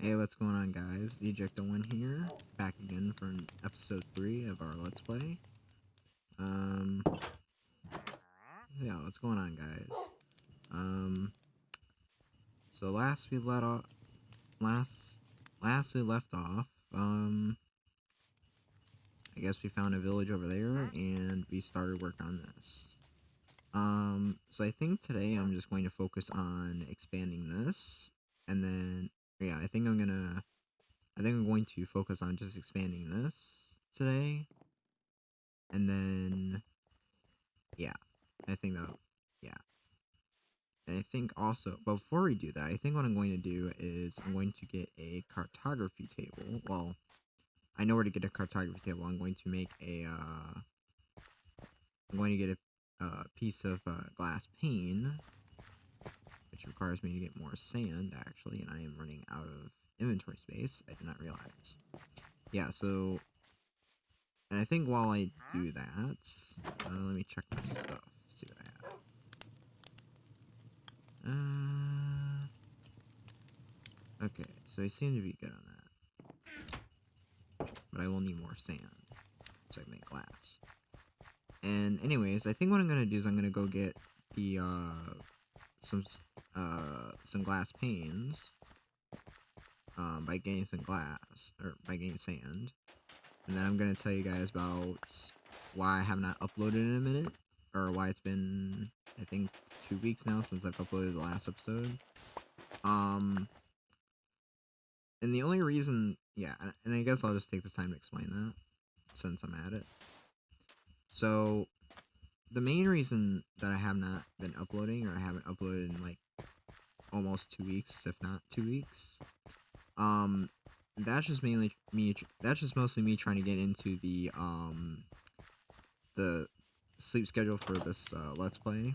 Hey, what's going on, guys? The Ejecto1 here, back again for episode 3 of our Let's Play. Yeah, what's going on, guys? So last we left off, I guess we found a village over there, and we started work on this. So I think today I'm just going to focus on expanding this, and then, yeah, I think I'm going to focus on just expanding this today. And then, yeah, I think that, yeah. And I think also, but before we do that, I think what I'm going to do is I'm going to get a cartography table. Well, I know where to get a cartography table. I'm going to make I'm going to get a piece of glass pane, which requires me to get more sand, actually, and I am running out of inventory space. I did not realize. Yeah, so, and I think while I do that, let me check my stuff, see what I have. Okay, so I seem to be good on that. But I will need more sand, so I can make glass. And anyways, I think what I'm gonna do is I'm gonna go get the, some glass panes, by getting some glass, or by getting sand. And then I'm gonna tell you guys about why I have not uploaded in a minute, or why it's been, I think, 2 weeks now since I've uploaded the last episode. And the only reason, yeah, and I guess I'll just take this time to explain that, since I'm at it. So, the main reason that I have not been uploading, or I haven't uploaded in, like, almost 2 weeks, if not 2 weeks, that's just mainly me, that's just mostly me trying to get into the sleep schedule for this, Let's Play.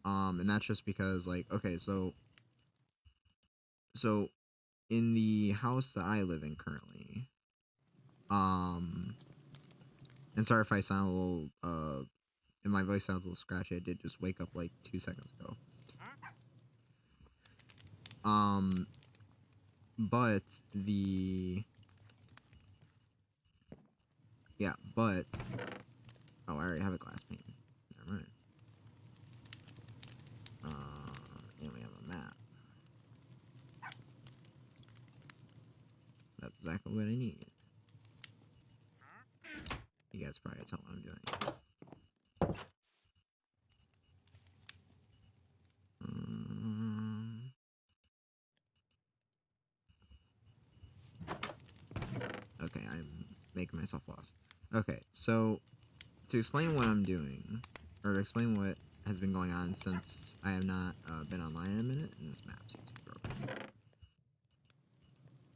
And that's just because, like, okay, so, in the house that I live in currently, and sorry if I sound a little, and my voice sounds a little scratchy, I did just wake up like 2 seconds ago. But oh, I already have a glass pane. Never mind. And we have a map. That's exactly what I need. You guys probably tell what I'm doing. Okay, I'm making myself lost. Okay, so to explain what I'm doing, or to explain what has been going on since I have not been online in a minute, and this map seems to be broken.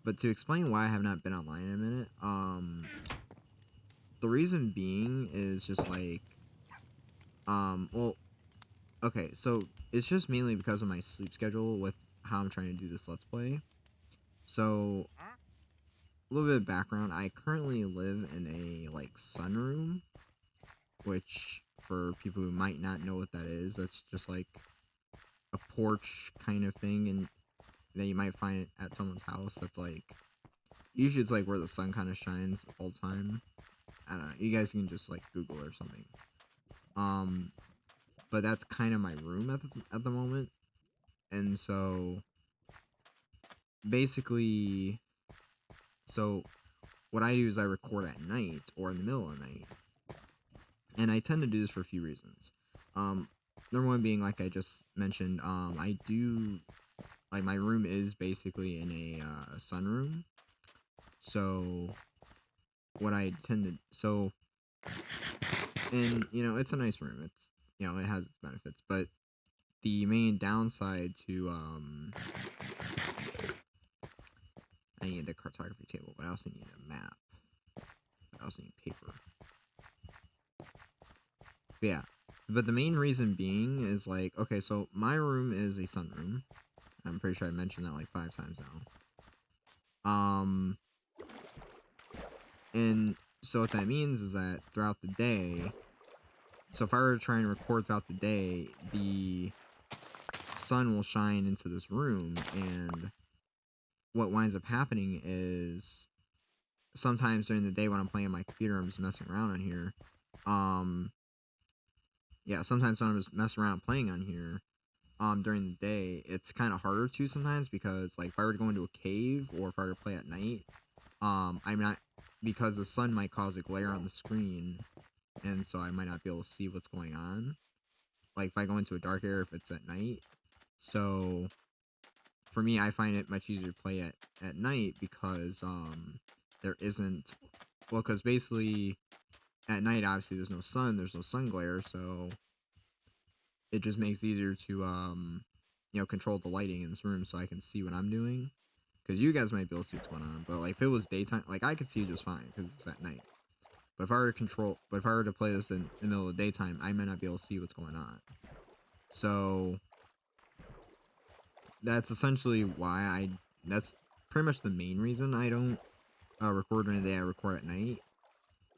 But to explain why I have not been online in a minute, the reason being is just like, well, okay, so it's just mainly because of my sleep schedule with how I'm trying to do this Let's Play. So, a little bit of background, I currently live in a, like, sunroom, which, for people who might not know what that is, that's just like a porch kind of thing, and that you might find at someone's house. That's like, usually it's like where the sun kind of shines all the time. I don't know, you guys can just like Google or something. But that's kind of my room at the moment. And so basically, so what I do is I record at night or in the middle of the night. And I tend to do this for a few reasons. Number one being, like I just mentioned, I do, like, my room is basically in a sunroom. So what I tend to, so, and, you know, it's a nice room. It's, you know, it has its benefits, but the main downside to, I need the cartography table, but I also need a map. I also need paper. But yeah, but the main reason being is, like, okay, so my room is a sunroom. I'm pretty sure I mentioned that like 5 times now. And so what that means is that throughout the day, so if I were to try and record throughout the day, the sun will shine into this room, and what winds up happening is sometimes during the day when I'm playing on my computer, I'm just messing around on here. Um, yeah, sometimes when I'm just messing around playing on here, during the day, it's kind of harder to sometimes because like if I were to go into a cave or if I were to play at night, I'm not because the sun might cause a glare on the screen, and so I might not be able to see what's going on. Like if I go into a dark area if it's at night. So for me, I find it much easier to play at night because there isn't well because basically at night obviously there's no sun glare, so it just makes it easier to control the lighting in this room so I can see what I'm doing. Because you guys might be able to see what's going on, but like if it was daytime, like I could see just fine because it's at night. But if I were to play this in the middle of the daytime, I might not be able to see what's going on. So that's essentially why that's pretty much the main reason I don't record during the day. I record at night.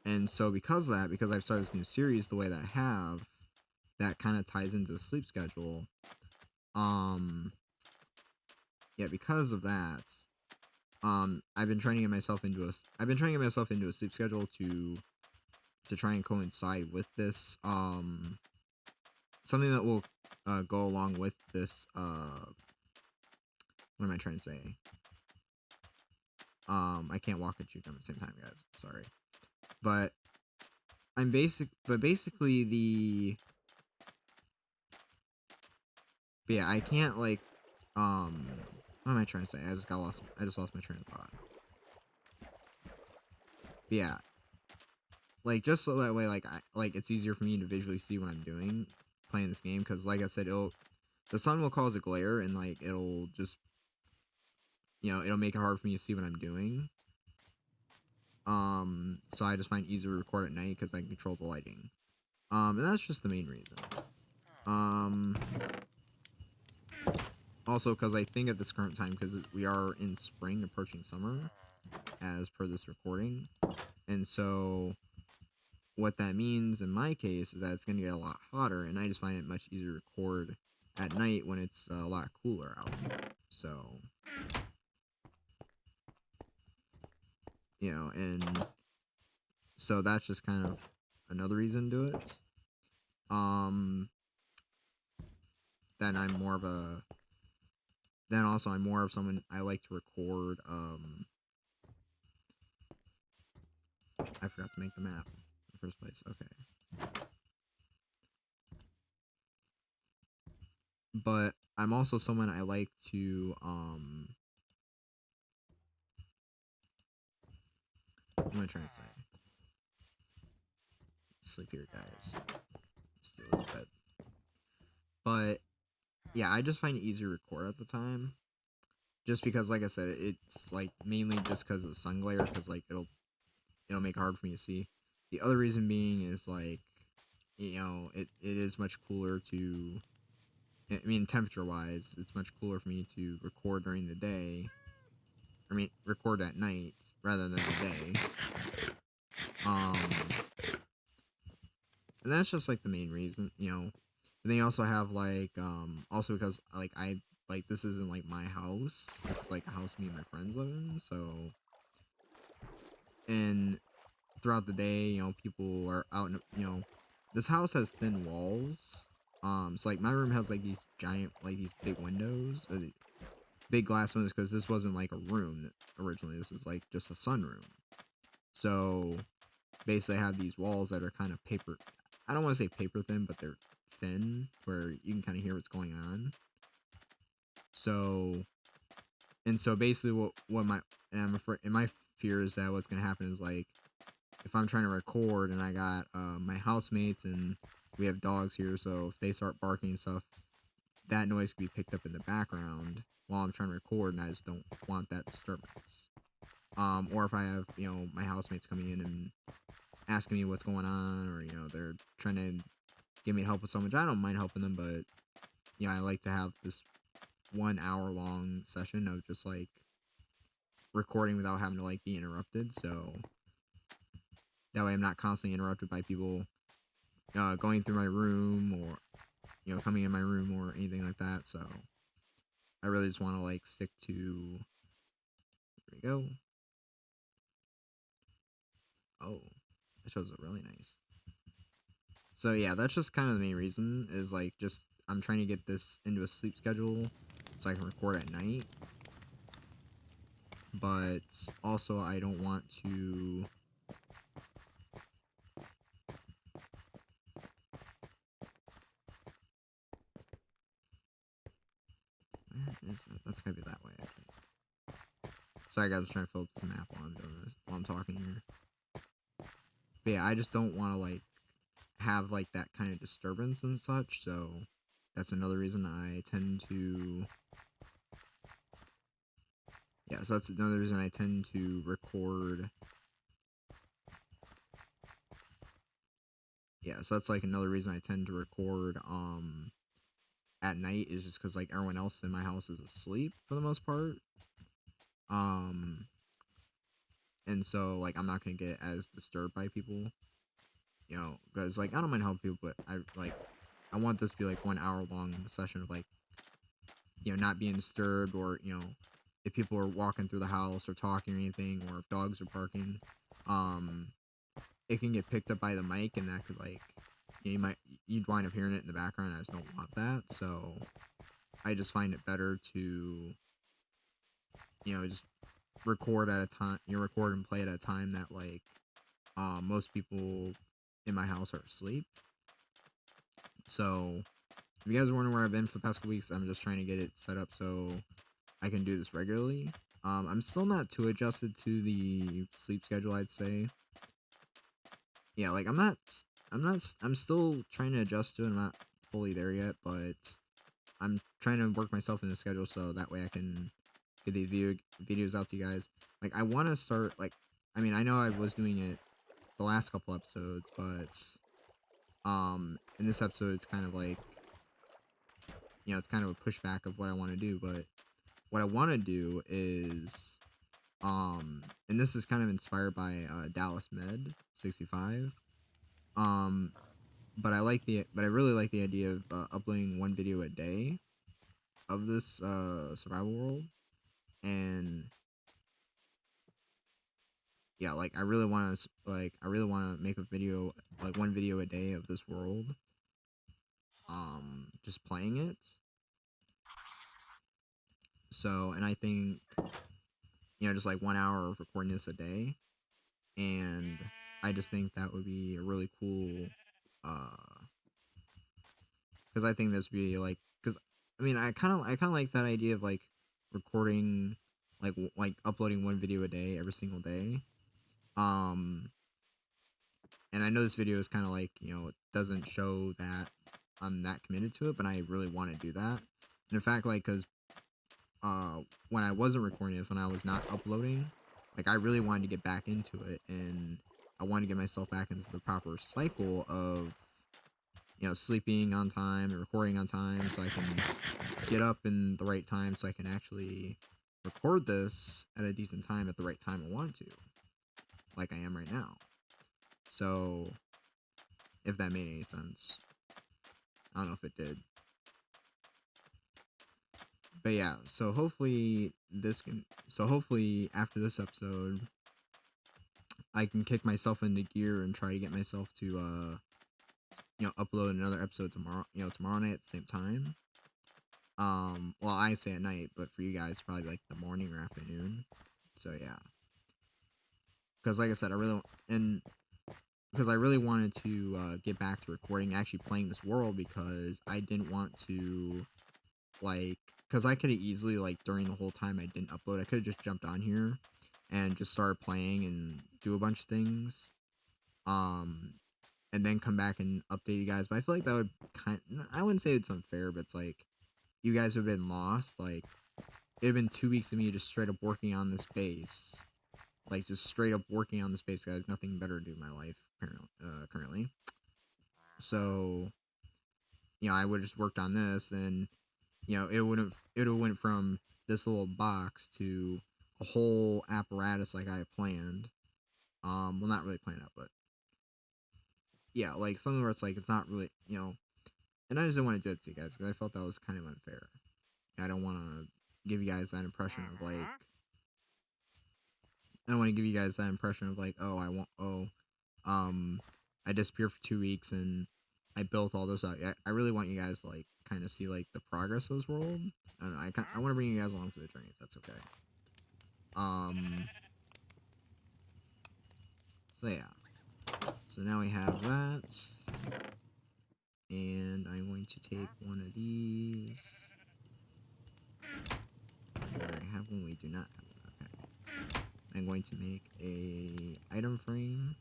And so because of that, because I've started this new series the way that I have, that kind of ties into the sleep schedule. Yeah, because of that, I've been trying to get myself into a sleep schedule to try and coincide with this. Something that will go along with this. What am I trying to say? I can't walk and chew gum at the same time, guys. Sorry, but basically but yeah, I can't like, what am I trying to say? I just lost my train of thought. But yeah, like just so that way, like it's easier for me to visually see what I'm doing playing this game, because like I said, the sun will cause a glare and like it'll just it'll make it hard for me to see what I'm doing. So I just find it easier to record at night because I can control the lighting. And that's just the main reason. Um, Also because I think at this current time, because we are in spring approaching summer, as per this recording, and so what that means in my case is that it's going to get a lot hotter, and I just find it much easier to record at night when it's a lot cooler out. So, and so that's just kind of another reason to it. Then I'm more of a then also I'm more of someone I like to record. I forgot to make the map in the first place. Okay. But I'm also someone I like to what am I trying to say? Sleep here, guys. Steal his bed. But yeah, I just find it easier to record at the time. Just because, like I said, it's like mainly just because of the sun glare, because like it'll make it hard for me to see. The other reason being is like, it is much cooler to. I mean, temperature wise, it's much cooler for me to record during the day. I mean, record at night rather than the day. Um, and that's just like the main reason. And they also have like also because like this isn't like my house. It's like a house me and my friends live in. So and throughout the day, people are out and this house has thin walls. So like my room has like these giant like these big windows, or big glass windows, because this wasn't like a room originally. This is like just a sunroom. So basically I have these walls that are kind of paper. I don't want to say paper thin, but they're thin where you can kind of hear what's going on. So basically what my and I'm afraid and my fear is that what's gonna happen is like if I'm trying to record and I got my housemates and we have dogs here, so if they start barking and stuff, that noise could be picked up in the background while I'm trying to record, and I just don't want that disturbance. Or if I have my housemates coming in and asking me what's going on, or they're trying to get me help with something, which I don't mind helping them, but I like to have this 1 hour long session of just like recording without having to like be interrupted, so that way I'm not constantly interrupted by people going through my room, or coming in my room or anything like that. So I really just want to like stick to There we go. Oh, that shows up really nice. So yeah, that's just kind of the main reason is like just I'm trying to get this into a sleep schedule so I can record at night. But also I don't want to where is that? That's gotta be that way, I think. Sorry guys, I was trying to fill the map while I'm doing this while I'm talking here. But yeah, I just don't wanna like have like that kind of disturbance and such, so that's another reason I tend to so that's another reason I tend to record. Yeah, so that's like another reason I tend to record at night is just because like everyone else in my house is asleep for the most part. Um and so like I'm not gonna get as disturbed by people, because like I don't mind helping people, but I want this to be like 1 hour long session of like not being disturbed, or if people are walking through the house or talking or anything, or if dogs are barking, um it can get picked up by the mic, and that could like you'd wind up hearing it in the background. I just don't want that, so I just find it better to just record at a time, record and play at a time that like most people in my house are asleep. So if you guys are wondering where I've been for the past couple weeks, I'm just trying to get it set up so I can do this regularly. I'm still not too adjusted to the sleep schedule, I'd say. Yeah, like I'm still trying to adjust to it. I'm not fully there yet, but I'm trying to work myself in the schedule so that way I can get these videos out to you guys. Like, I want to start, like, I mean, I know I was doing it the last couple episodes, but, in this episode, it's kind of like, it's kind of a pushback of what I want to do, but what I want to do is, and this is kind of inspired by, Dallas Med 65, but I really like the idea of, uploading one video a day of this, survival world, and yeah, like I really want to make a video, like one video a day of this world, just playing it. So, and I think just like 1 hour of recording this a day, and I just think that would be a really cool, because I think this would be like, because I mean I kind of like that idea of like recording, like uploading one video a day every single day. Um, and I know this video is kind of like, it doesn't show that I'm that committed to it, but I really want to do that. And in fact, like, because when I wasn't recording this, when I was not uploading, like, I really wanted to get back into it, and I wanted to get myself back into the proper cycle of, sleeping on time and recording on time, so I can get up in the right time, so I can actually record this at a decent time at the right time I want to, like I am right now. So, if that made any sense. I don't know if it did. But yeah, so hopefully after this episode, I can kick myself into gear and try to get myself to upload another episode tomorrow, tomorrow night at the same time. Well, I say at night, but for you guys, probably like the morning or afternoon. So yeah. Because like I said, because I really wanted to get back to recording, actually playing this world, because I didn't want to, like, because I could have easily, like, during the whole time I didn't upload, I could have just jumped on here and just started playing and do a bunch of things, and then come back and update you guys. But I feel like that would I wouldn't say it's unfair, but it's like, you guys would have been lost. Like, it would have been 2 weeks of me just straight up working on this base. Like, just straight up working on this base, because I have nothing better to do in my life, currently. So, I would have just worked on this, then, it would have went from this little box to a whole apparatus like I had planned. Well, not really planned out, but yeah, like something where it's like, it's not really, and I just didn't want to do it to you guys, because I felt that was kind of unfair. I don't want to give you guys that impression of like, I don't want to give you guys that impression of like, oh, um, I disappeared for 2 weeks and I built all this out. I really want you guys to like kind of see like the progress of this world. I don't know, I want to bring you guys along for the journey if that's okay. Um, so yeah. So now we have that. And I'm going to take one of these. We already have one, we do not have one. Okay. I'm going to make a item frame.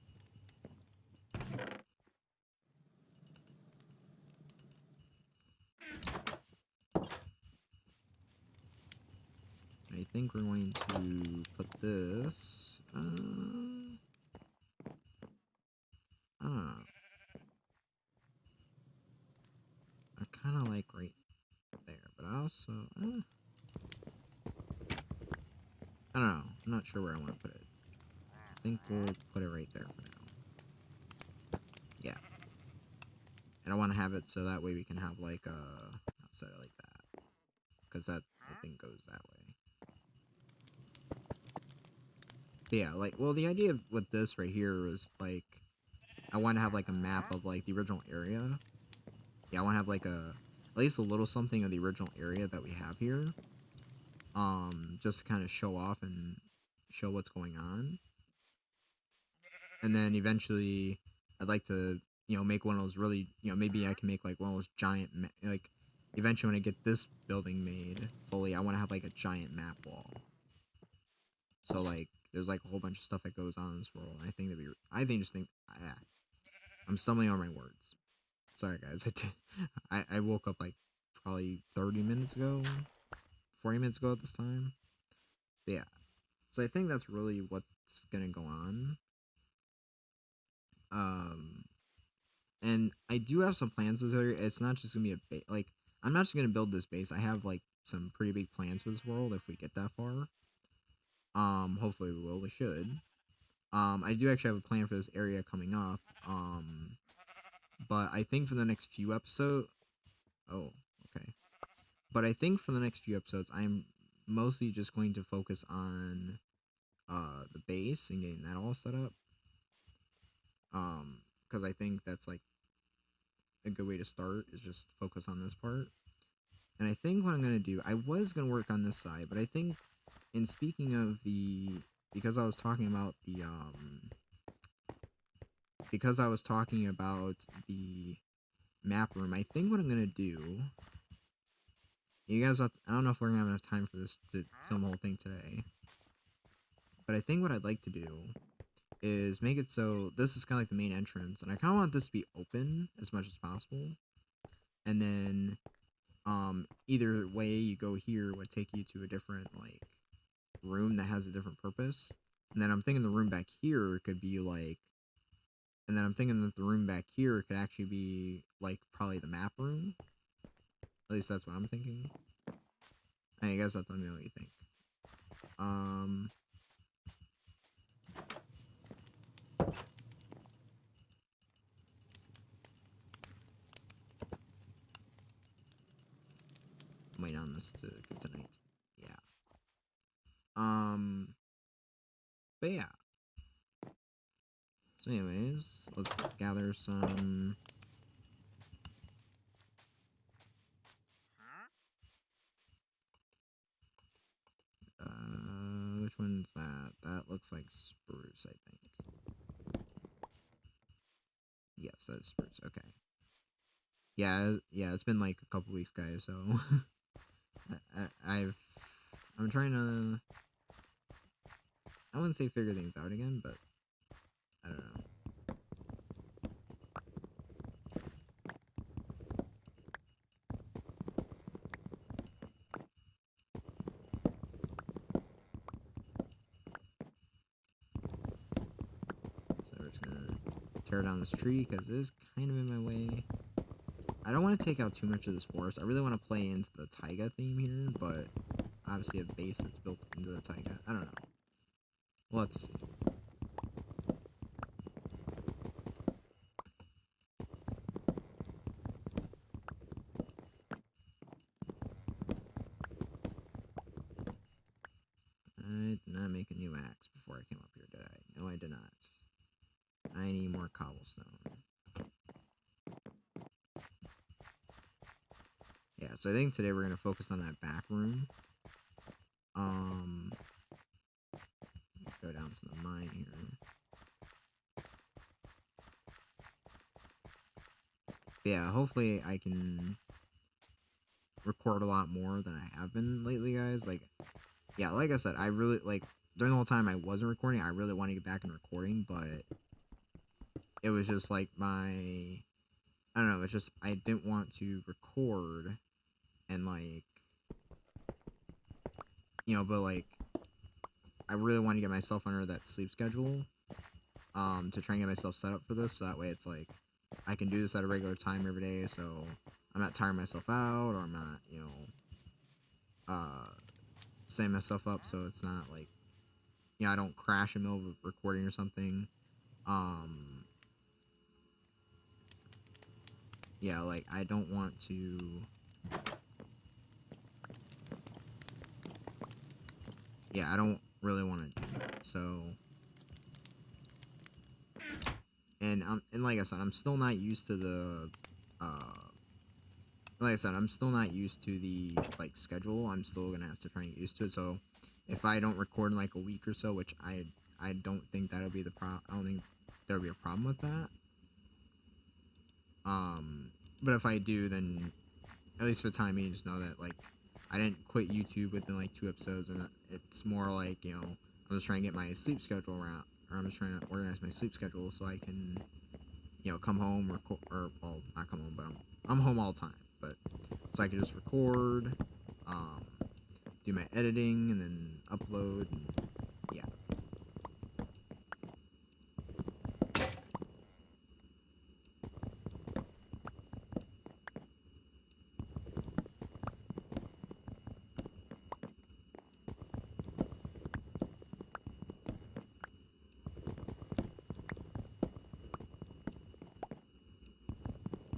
I think we're going to put this. I kind of like right there, but I also. I don't know. I'm not sure where I want to put it. I think we'll put it right there for now. Yeah. And I want to have it so that way we can have like a. I'll set it like that. Because that, I think, goes that way. But yeah, like, well, the idea with this right here is like, I want to have like a map of like the original area. Yeah, I want to have like at least a little something of the original area that we have here. Just to kind of show off and show what's going on. And then eventually, I'd like to, make one of those really, maybe I can make like one of those giant, like, eventually when I get this building made fully, I want to have like a giant map wall. So like, there's like a whole bunch of stuff that goes on in this world. I think I'm stumbling on my words. Sorry guys, I woke up like probably 30 minutes ago, 40 minutes ago at this time. But yeah, so I think that's really what's gonna go on. And I do have some plans this area. It's not just gonna be a base. Like, I'm not just gonna build this base. I have like some pretty big plans for this world if we get that far. Hopefully we will. We should. I do actually have a plan for this area coming up. But I think for the next few episodes. Oh, okay. But I think for the next few episodes, I'm mostly just going to focus on the base and getting that all set up. Because I think that's like a good way to start is just focus on this part. And I think what I'm gonna do, I was gonna work on this side, but I think in speaking of because I was talking about the map room, I think what I'm gonna do. You guys, I don't know if we're gonna have enough time for this to film the whole thing today. But I think what I'd like to do is make it so this is kind of like the main entrance, and I kind of want this to be open as much as possible. And then, either way you go here would take you to a different like room that has a different purpose. And then I'm thinking the room back here could be like, and then I'm thinking that the room back here could actually be like probably the map room. At least that's what I'm thinking. I guess let me know what you think. I'm waiting on this to get tonight. Yeah. But yeah. So anyways, let's gather some. Which one's that? That looks like spruce, I think. Yes, that's spruce. Okay. Yeah, it's been like a couple weeks, guys. So I'm trying to. I wouldn't say figure things out again, but I don't know. So we're just gonna tear down this tree because it is kind of in my way. I don't want to take out too much of this forest. I really want to play into the taiga theme here, but obviously a base that's built into the taiga. I don't know. Let's see. I did not make a new new axe before I came up here, did I? No, I did not. I need more cobblestone. Yeah, so I think today we're going to focus on that back room. Go down to the mine here. But yeah, hopefully I can record a lot more than I have been lately, guys. Like, yeah, like I said, I really, like, during the whole time I wasn't recording, I really wanted to get back in recording, but it was just, like, I don't know, it's just, I didn't want to record and, like, you know, but, like, I really want to get myself under that sleep schedule, to try and get myself set up for this, so that way it's, like, I can do this at a regular time every day, so I'm not tiring myself out, or I'm not, you know, setting myself up so it's not, like, you know, I don't crash in the middle of recording or something. Yeah, like, I don't want to... Yeah, I don't really want to do that, so... And like I said, I'm still not used to the, like I said, I'm still not used to the, like, schedule. I'm still gonna have to try and get used to it, so if I don't record in, like, a week or so, which I don't think that'll be the I don't think there'll be a problem with that. But if I do, then, at least for the time being, just know that, like, I didn't quit YouTube within, like, 2 episodes, and it's more like, you know, I'm just trying to get my sleep schedule around, or I'm just trying to organize my sleep schedule so I can, you know, come home, or well, not come home, but I'm home all the time, but, so I can just record, do my editing, and then upload, and, yeah.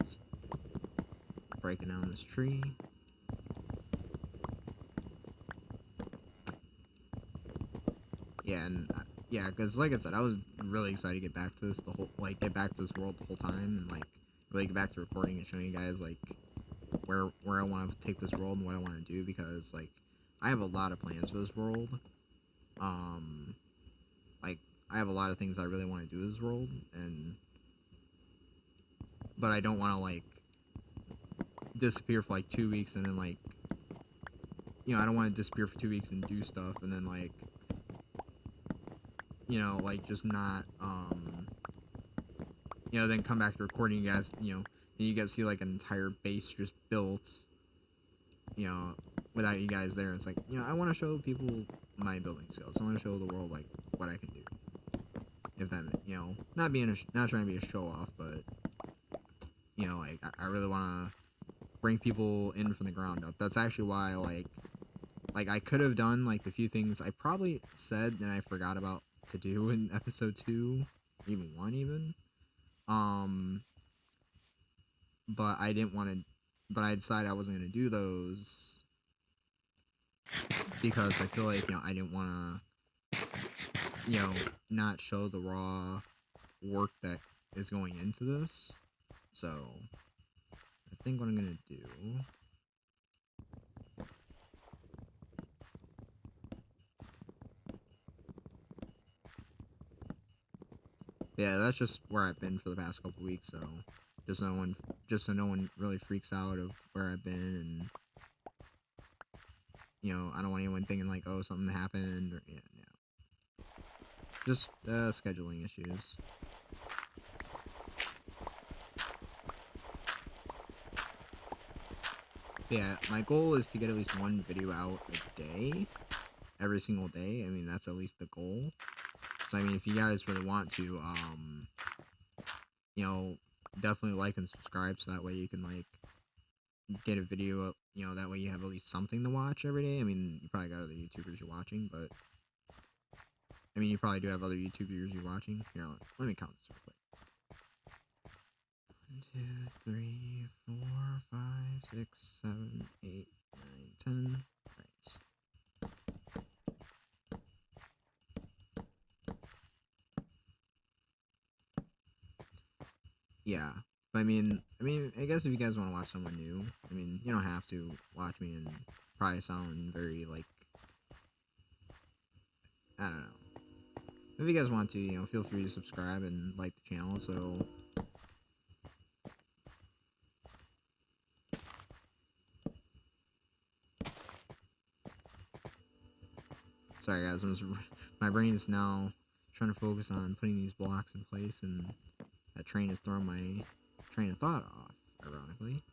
Just breaking down this tree. Yeah, and yeah, because like I said, I was really excited to get back to this get back to this world the whole time, and like really get back to recording and showing you guys like where I want to take this world and what I want to do, because like I have a lot of plans for this world. Like I have a lot of things I really want to do with this world, but I don't want to like disappear for like 2 weeks and then like, you know, I don't want to disappear for 2 weeks and do stuff and then like, you know, like just not, you know, then come back to recording, you guys, you know, and you guys see like an entire base just built, you know, without you guys there. It's like, you know, I want to show people my building skills. I want to show the world like what I can do. If that, you know, not trying to be a show off, but you know, like I really want to bring people in from the ground up. That's actually why like I could have done like the few things I probably said and I forgot about to do in episode 2, even 1 even. But I didn't want to, but I decided I wasn't going to do those because I feel like, you know, I didn't want to, you know, not show the raw work that is going into this. So I think what I'm going to do, yeah, that's just where I've been for the past couple weeks, so just so no one really freaks out of where I've been, and you know, I don't want anyone thinking like, oh, something happened, or yeah, just scheduling issues. Yeah, my goal is to get at least 1 video out a day, every single day. I mean, that's at least the goal. So I mean, if you guys really want to, you know, definitely like and subscribe, so that way you can like get a video up, you know, that way you have at least something to watch every day. I mean, you probably got other YouTubers you're watching, but I mean, you probably do have other YouTubers you're watching. Here, let me count this real quick. 1, 2, 3, 4, 5, 6, 7, 8, 9, 10. Right. yeah. But I mean, I guess if you guys want to watch someone new, I mean, you don't have to watch me and probably sound very like I don't know. If you guys want to, you know, feel free to subscribe and like the channel. So sorry guys, my brain is now trying to focus on putting these blocks in place, and that train is throwing my train of thought off, ironically.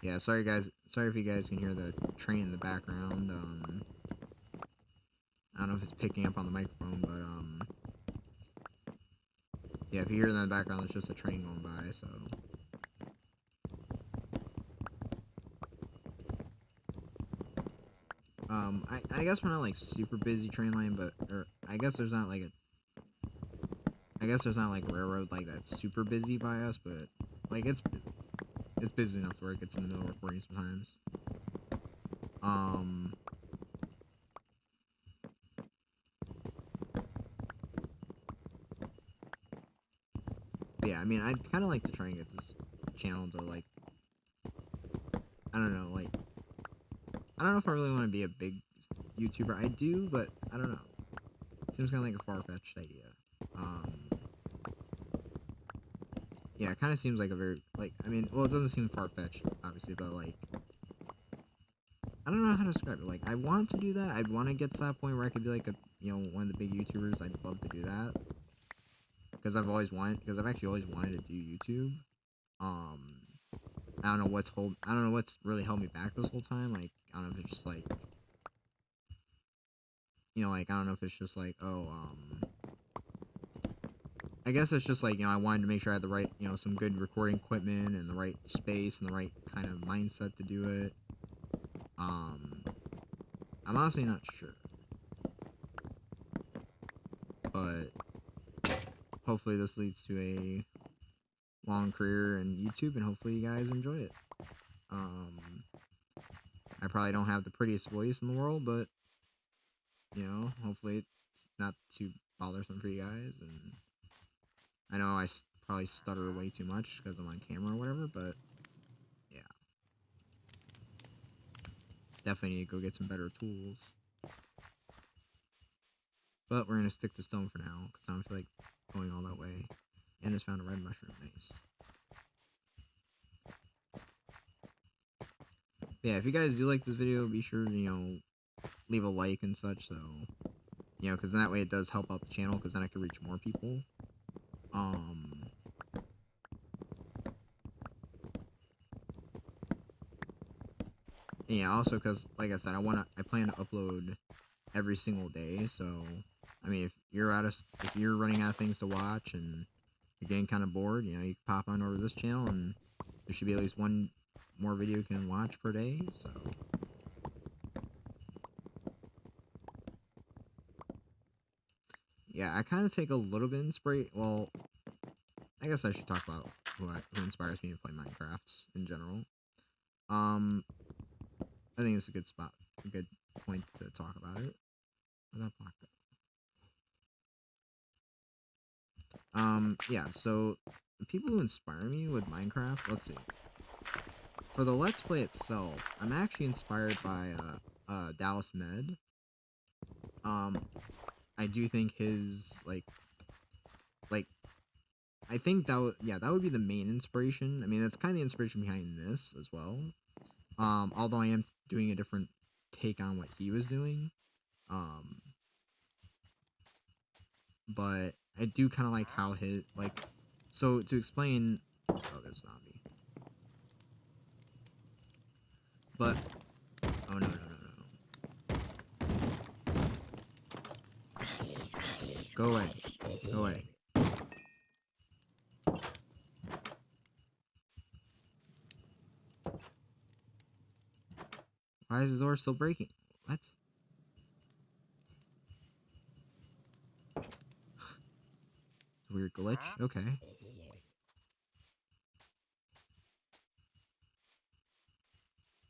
Yeah, sorry guys. Sorry if you guys can hear the train in the background. I don't know if it's picking up on the microphone, but yeah, if you hear that in the background, it's just a train going by. So I guess we're not like super busy train line, but I guess there's not like a railroad like that's super busy by us, but like it's busy enough where it gets in the middle of recording sometimes. Um, but yeah, I mean, I'd kind of like to try and get this channel to like, I don't know, like, I don't know if I really want to be a big YouTuber. I do, but I don't know. It seems kind of like a far-fetched idea. Yeah, it kind of seems like a very, like, I mean, well, it doesn't seem far-fetched, obviously, but, like, I don't know how to describe it. Like, I want to do that. I'd want to get to that point where I could be, like, a, you know, one of the big YouTubers. I'd love to do that. Because I've actually always wanted to do YouTube. Um, I don't know what's really held me back this whole time. Like, I don't know if it's just, like, you know, like, I don't know if it's just, like, oh, I guess it's just like, you know, I wanted to make sure I had the right, you know, some good recording equipment and the right space and the right kind of mindset to do it. I'm honestly not sure. But hopefully this leads to a long career in YouTube, and hopefully you guys enjoy it. I probably don't have the prettiest voice in the world, but, you know, hopefully it's not too bothersome for you guys, and I know I probably stutter way too much because I'm on camera or whatever, but yeah. Definitely need to go get some better tools. But we're going to stick to stone for now, because I don't feel like going all that way. And just found a red mushroom. Nice. But yeah, if you guys do like this video, be sure to, you know, leave a like and such, so, you know, because that way it does help out the channel, because then I can reach more people. Yeah, also because, like I said, I plan to upload every single day, so, I mean, if you're running out of things to watch, and you're getting kind of bored, you know, you can pop on over to this channel, and there should be at least one more video you can watch per day, so. Yeah, I kind of take a little bit of inspiration. Well, I guess I should talk about who inspires me to play Minecraft in general. I think it's a good point to talk about it. Where'd that block go? Yeah, so the people who inspire me with Minecraft, let's see. For the Let's Play itself, I'm actually inspired by Dallas Med. I do think his like I think that would be the main inspiration. I mean, that's kind of the inspiration behind this as well. Although I am doing a different take on what he was doing. But I do kind of like how his, like, so to explain, oh, there's a zombie. But, oh, no. Go away. Go away. Why is the door still breaking? What? Weird glitch? Okay.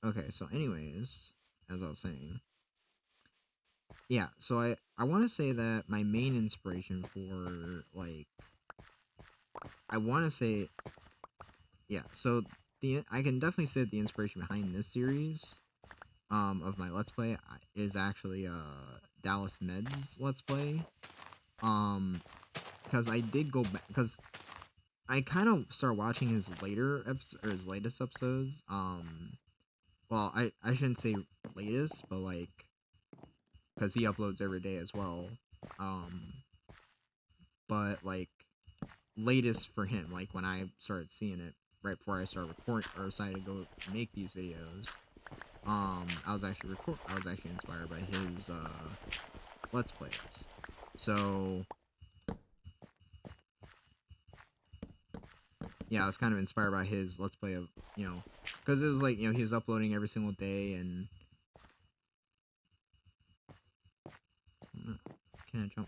Okay, so anyways, as I was saying, yeah, so I want to say that my main inspiration for like I want to say yeah, so the I can definitely say that the inspiration behind this series of my let's play is actually Dallas Med's let's play. Um because I did go back because I kind of started watching his later or his latest episodes. Well, I shouldn't say latest, but like because he uploads every day as well. Um, but like latest for him, like when I started seeing it right before I started recording or decided to go make these videos. I was actually inspired by his let's plays. So yeah, I was kind of inspired by his let's play of because it was like he was uploading every single day and can I jump?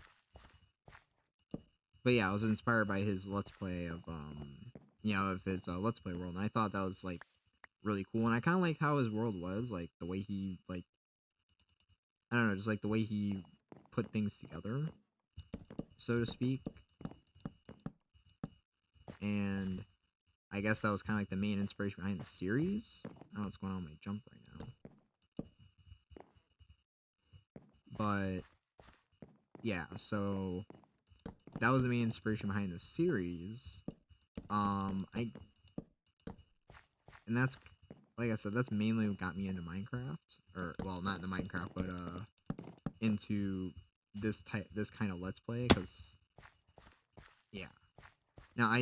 But yeah, I was inspired by his let's play of of his let's play world, and I thought that was like really cool, and I kind of liked how his world was, like the way he like I don't know, just like the way he put things together, so to speak, and I guess that was kind of like the main inspiration behind the series. I don't know what's going on with my jump right now, but yeah, so that was the main inspiration behind the series. I and that's like I said, that's mainly what got me into Minecraft, or well, not into Minecraft, but into this kind of let's play, because yeah. Now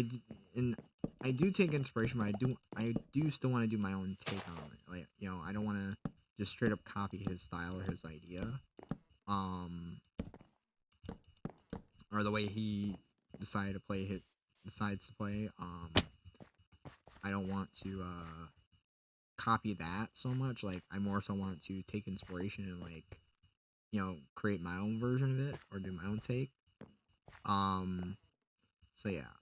and I do take inspiration, but I do still want to do my own take on it. Like I don't want to just straight up copy his style or his idea, um, or the way he decides to play. I don't want to copy that so much. Like I more so want to take inspiration and like create my own version of it or do my own take. Um, so yeah,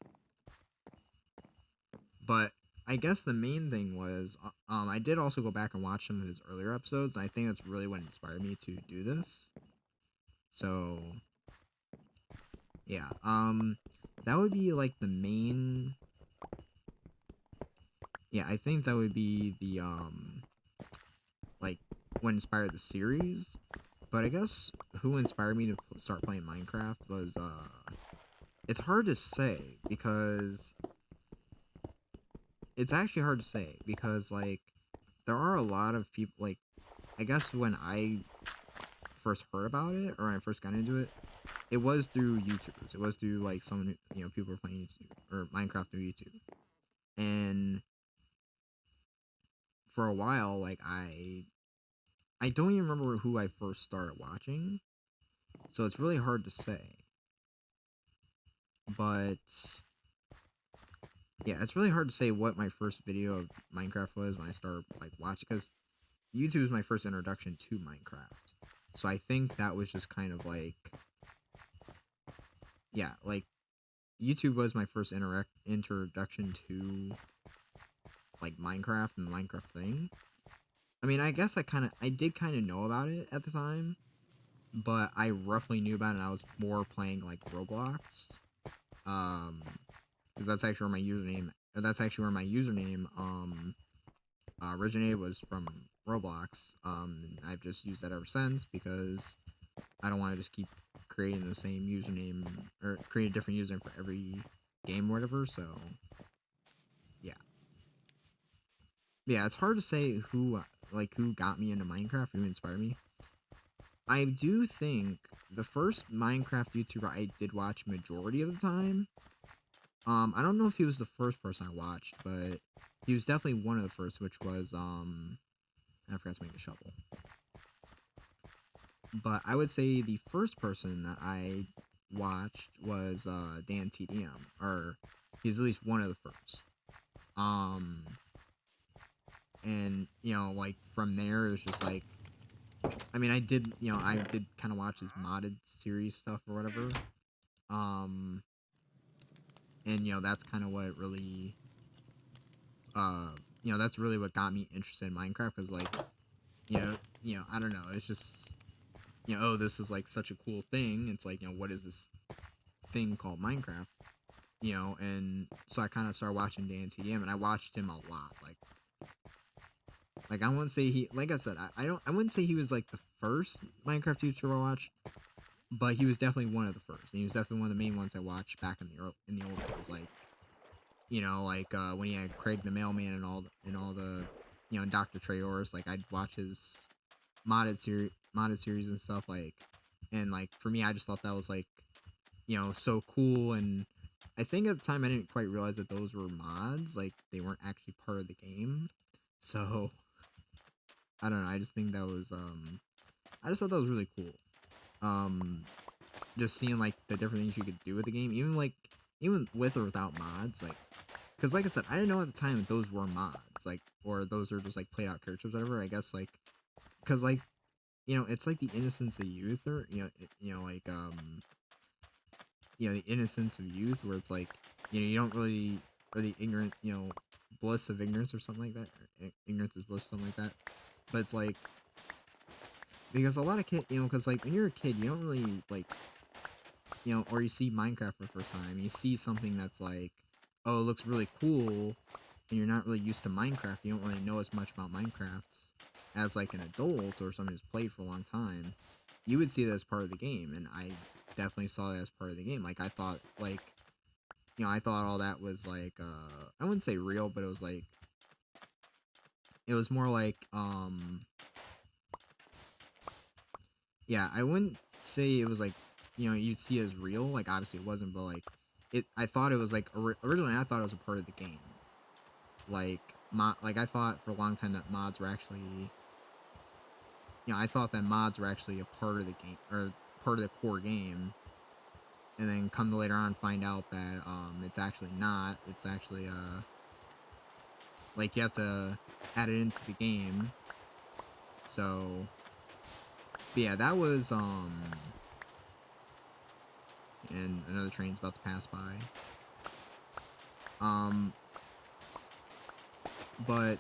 but I guess the main thing was I did also go back and watch some of his earlier episodes. I think that's really what inspired me to do this. So yeah, that would be like the main. Yeah, I think that would be the like what inspired the series. But I guess who inspired me to start playing Minecraft was it's hard to say because it's actually hard to say because like there are a lot of people like I guess when I first heard about it or when I first got into it, it was through YouTubers. It was through like some people were playing YouTube or Minecraft through YouTube, and for a while like I don't even remember who I first started watching, so it's really hard to say. But yeah, it's really hard to say what my first video of Minecraft was when I started like watching because YouTube was my first introduction to Minecraft. So I think that was just kind of like yeah, like YouTube was my first introduction to like Minecraft and the Minecraft thing. I mean, I guess I did kind of know about it at the time, but I roughly knew about it and I was more playing like Roblox. Um because that's actually where my username originated, was from Roblox. I've just used that ever since because I don't want to just keep creating the same username or create a different username for every game or whatever. So yeah, yeah, it's hard to say who got me into Minecraft, who inspired me. I do think the first Minecraft YouTuber I did watch majority of the time. I don't know if he was the first person I watched, but he was definitely one of the first, which was I forgot to make a shovel. But I would say the first person that I watched was Dan TDM, or he's at least one of the first. Um, and like from there, it was just like, I mean, I did kind of watch his modded series stuff or whatever. Um, and that's kind of what really that's really what got me interested in Minecraft. Because like, I don't know. It's just, oh, this is like such a cool thing. It's like, what is this thing called Minecraft? And so I kind of started watching Dan TDM, and I watched him a lot. Like I wouldn't say he, like I said, I wouldn't say he was like the first Minecraft YouTuber I watched, but he was definitely one of the first. And he was definitely one of the main ones I watched back in the old days. Like, when he had Craig the Mailman and all the, Dr. Treyor's. Like I'd watch his modded series and stuff. Like, and like for me, I just thought that was like, so cool. And I think at the time I didn't quite realize that those were mods. Like they weren't actually part of the game. So I don't know. I just think that was I just thought that was really cool. Just seeing like the different things you could do with the game, even with or without mods, like, because like I said, I didn't know at the time that those were mods, like, or those are just like played out characters, or whatever. I guess like, because like, it's like the innocence of youth, or the innocence of youth, where it's like, you don't really, or the ignorant, bliss of ignorance or something like that. Or ignorance is bliss, or something like that. But it's like, because a lot of kids, because like when you're a kid, you don't really like, or you see Minecraft for the first time, you see something that's like, oh, it looks really cool, and you're not really used to Minecraft. You don't really know as much about Minecraft as like an adult or someone who's played for a long time. You would see that as part of the game, and I definitely saw that as part of the game. Like I thought, like, I thought all that was like, I wouldn't say real, but it was like, it was more like, yeah, I wouldn't say it was like, you'd see it as real. Like obviously it wasn't, but like, I thought it was like originally I thought it was a part of the game. Like like I thought for a long time that mods were actually, I thought that mods were actually a part of the game, or part of the core game, and then come to later on find out that it's actually not. It's actually like you have to add it into the game. So, but yeah, that was and another train's about to pass by. But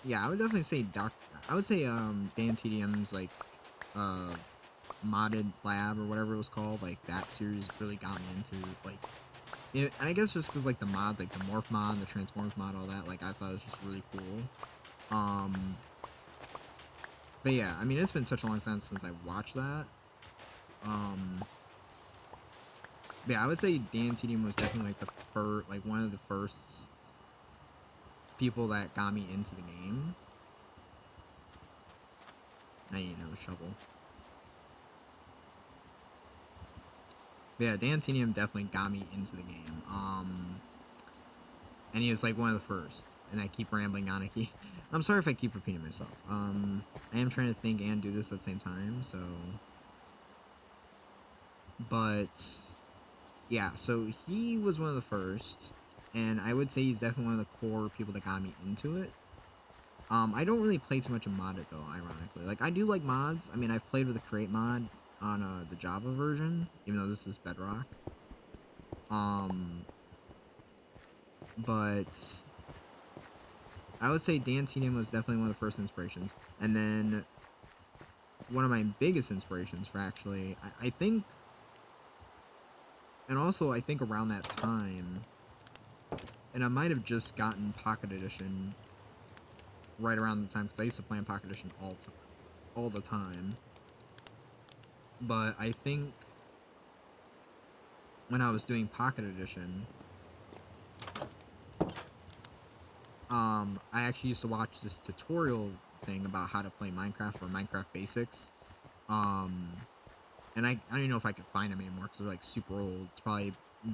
yeah, I would definitely say Dan TDM's like modded lab or whatever it was called, like that series really got me into like and I guess just because like the mods, like the morph mod, the transforms mod, all that, like I thought it was just really cool. But yeah, I mean it's been such a long time since I watched that. But yeah, I would say Dan TDM was definitely like one of the first people that got me into the game. I need another shovel. But yeah, Dan TDM definitely got me into the game. And he was like one of the first. And I keep rambling on. I'm sorry if I keep repeating myself. I am trying to think and do this at the same time, so. But yeah, so he was one of the first, and I would say he's definitely one of the core people that got me into it. I don't really play too much of modded though, ironically. Like I do like mods. I mean, I've played with the create mod on the Java version, even though this is Bedrock. But I would say Dan TDM was definitely one of the first inspirations, and then one of my biggest inspirations for actually, I think, and also I think around that time, and I might have just gotten Pocket Edition right around the time, because I used to play on Pocket Edition all the time. But I think when I was doing Pocket Edition, I actually used to watch this tutorial thing about how to play Minecraft, or Minecraft Basics. And I don't even know if I could find them anymore because they're like super old. It's probably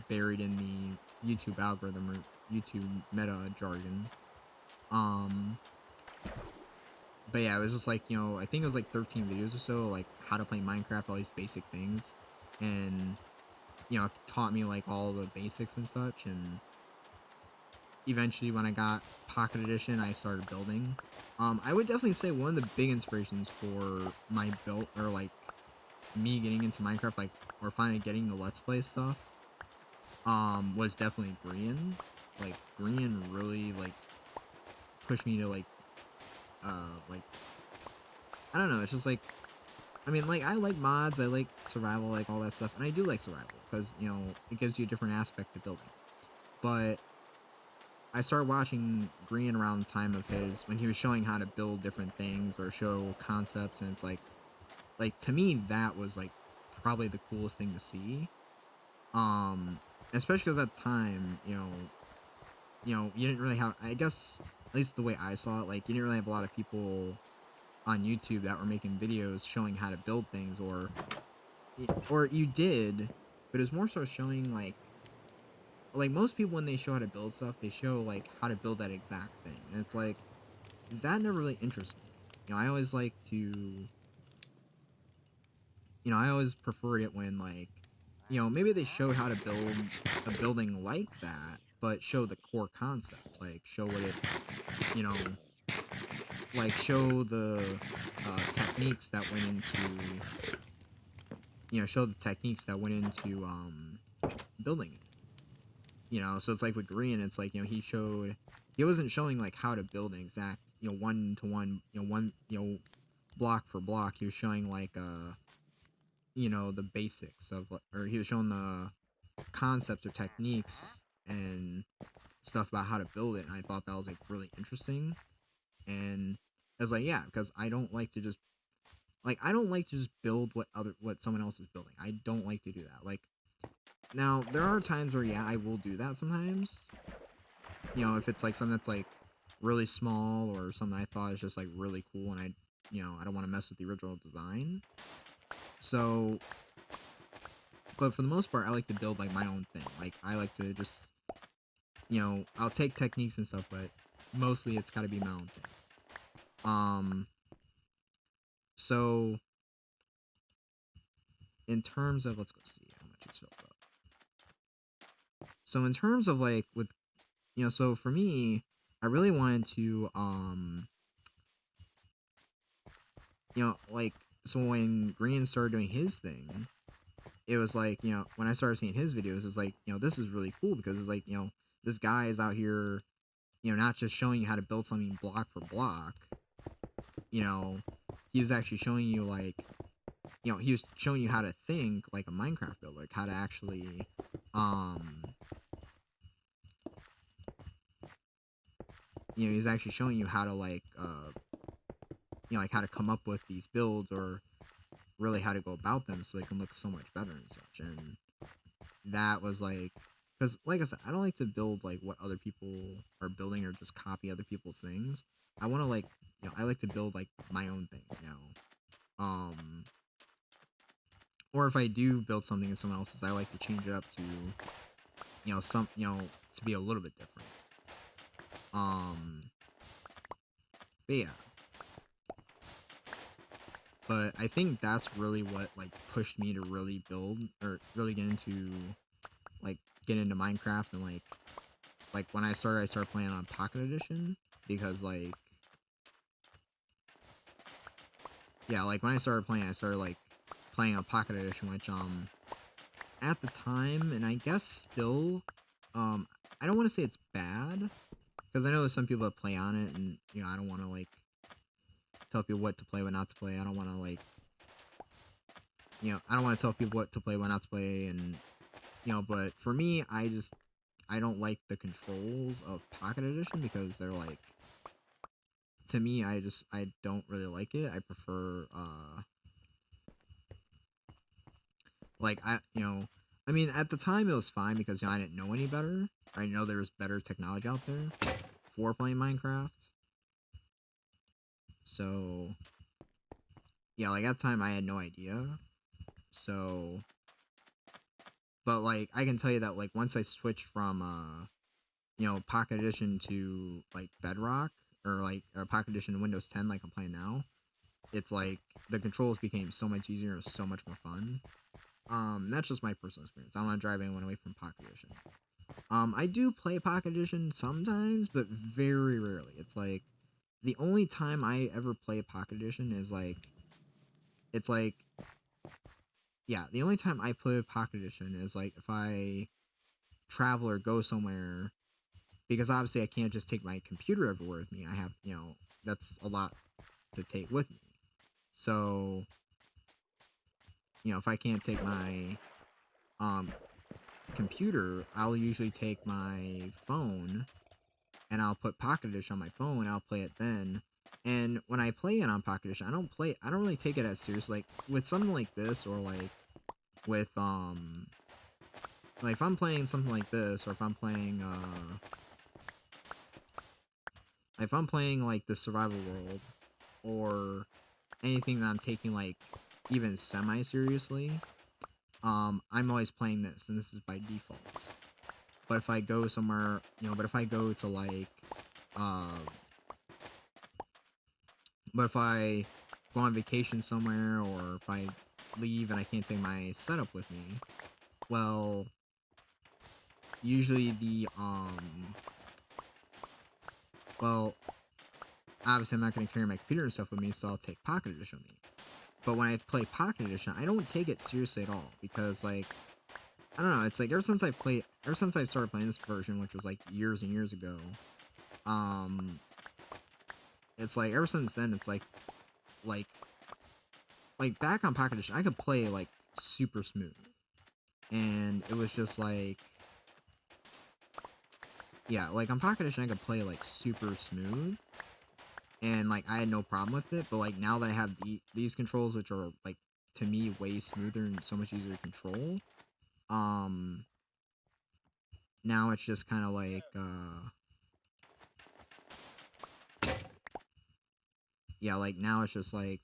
buried in the YouTube algorithm or YouTube meta jargon. But yeah, it was just like, I think it was like 13 videos or so, like how to play Minecraft, all these basic things. And, it taught me like all the basics and such. And eventually when I got Pocket Edition, I started building. I would definitely say one of the big inspirations for my build, or like me getting into Minecraft, like, or finally getting the Let's Play stuff, was definitely Grian. Like, Grian really, like, pushed me to like I don't know. It's just like I mean, like I like mods, I like survival, like all that stuff, and I do like survival because it gives you a different aspect to building. But I started watching Green around the time of his when he was showing how to build different things or show concepts, and it's like to me that was like probably the coolest thing to see. Um, Especially because at the time, you didn't really have. I guess at least the way I saw it, like you didn't really have a lot of people on YouTube that were making videos showing how to build things, or you did, but it was more so showing like most people when they show how to build stuff, they show like how to build that exact thing, and it's like that never really interests me. I always like to, I always preferred it when like, maybe they showed how to build a building like that, but show the core concept, like show what it, you know, like show the techniques that went into, show the techniques that went into building it. So it's like with Green, it's like he wasn't showing like how to build an exact one to one one block for block. He was showing like the basics of or he was showing the concepts or techniques and stuff about how to build it, and I thought that was like really interesting. And I was like, yeah, because I don't like to just build what someone else is building. I don't like to do that. Like now there are times where I will do that sometimes. If it's like something that's like really small or something I thought is just like really cool and I don't want to mess with the original design. So but for the most part I like to build like my own thing. Like I like to just I'll take techniques and stuff, but mostly it's got to be my own thing. So in terms of, let's go see how much it's filled up. So in terms of like with, so for me, I really wanted to, like, so when Green started doing his thing, it was like, when I started seeing his videos, it's like, this is really cool because it's like, this guy is out here, not just showing you how to build something block for block, he was actually showing you like, he was showing you how to think like a Minecraft builder, like how to actually, he's actually showing you how to like, like how to come up with these builds or really how to go about them so they can look so much better and such. And that was like, because like I said, I don't like to build like what other people are building or just copy other people's things. I want to like, I like to build like my own thing, or if I do build something in someone else's, I like to change it up to, to be a little bit different. But yeah. But I think that's really what like pushed me to really build or really get into Minecraft, and like when I started playing on Pocket Edition because like like when I started like playing on Pocket Edition, which at the time, and I guess still, I don't want to say it's bad because I know there's some people that play on it, and I don't want to like tell people what to play, what not to play. I don't want to like I don't want to tell people what to play, what not to play, and but for me, I don't like the controls of Pocket Edition because they're like, to me, I don't really like it. I prefer like I mean at the time it was fine because I didn't know any better. I know there was better technology out there for playing Minecraft. So yeah, like at the time I had no idea. So but like I can tell you that like once I switched from Pocket Edition to like Bedrock or Pocket Edition to Windows 10 like I'm playing now, it's like the controls became so much easier and so much more fun. That's just my personal experience. I don't want to drive anyone away from Pocket Edition. I do play Pocket Edition sometimes, but very rarely. It's like the only time I ever play Pocket Edition is like, it's like, yeah, the only time I play Pocket Edition is like if I travel or go somewhere, because obviously I can't just take my computer everywhere with me. I have, that's a lot to take with me. So, if I can't take my computer, I'll usually take my phone and I'll put Pocket Edition on my phone and I'll play it then. And when I play it on Pocket Edition, I don't really take it as serious. Like with something like this, or like with like if I'm playing something like this, or if I'm playing like the survival world, or anything that I'm taking like even semi seriously, I'm always playing this, and this is by default. But if I go somewhere, but if I go to like but if I go on vacation somewhere, or if I leave and I can't take my setup with me, well, usually well, obviously I'm not going to carry my computer and stuff with me, so I'll take Pocket Edition with me. But when I play Pocket Edition, I don't take it seriously at all, because, like, I don't know, it's like, ever since I started playing this version, which was, like, years and years ago, it's like, ever since then, it's like, back on Pocket Edition, I could play, like, super smooth. And it was just, like, yeah, like, on Pocket Edition, I could play, like, super smooth. And, like, I had no problem with it. But, like, now that I have these controls, which are, like, to me, way smoother and so much easier to control, now it's just kind of like, yeah, like, now it's just like,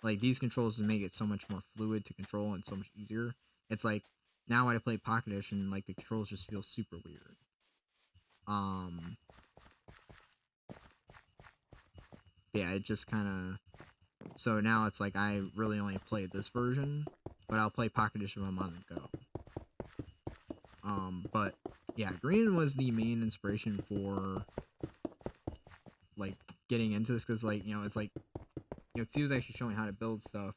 like, these controls make it so much more fluid to control and so much easier. It's like, now when I play Pocket Edition, like, the controls just feel super weird. Yeah, it just kind of, so now it's like, I really only play this version, but I'll play Pocket Edition when I'm on the go. But, yeah, green was the main inspiration for, like, getting into this, because, like, it's like, because he was actually showing how to build stuff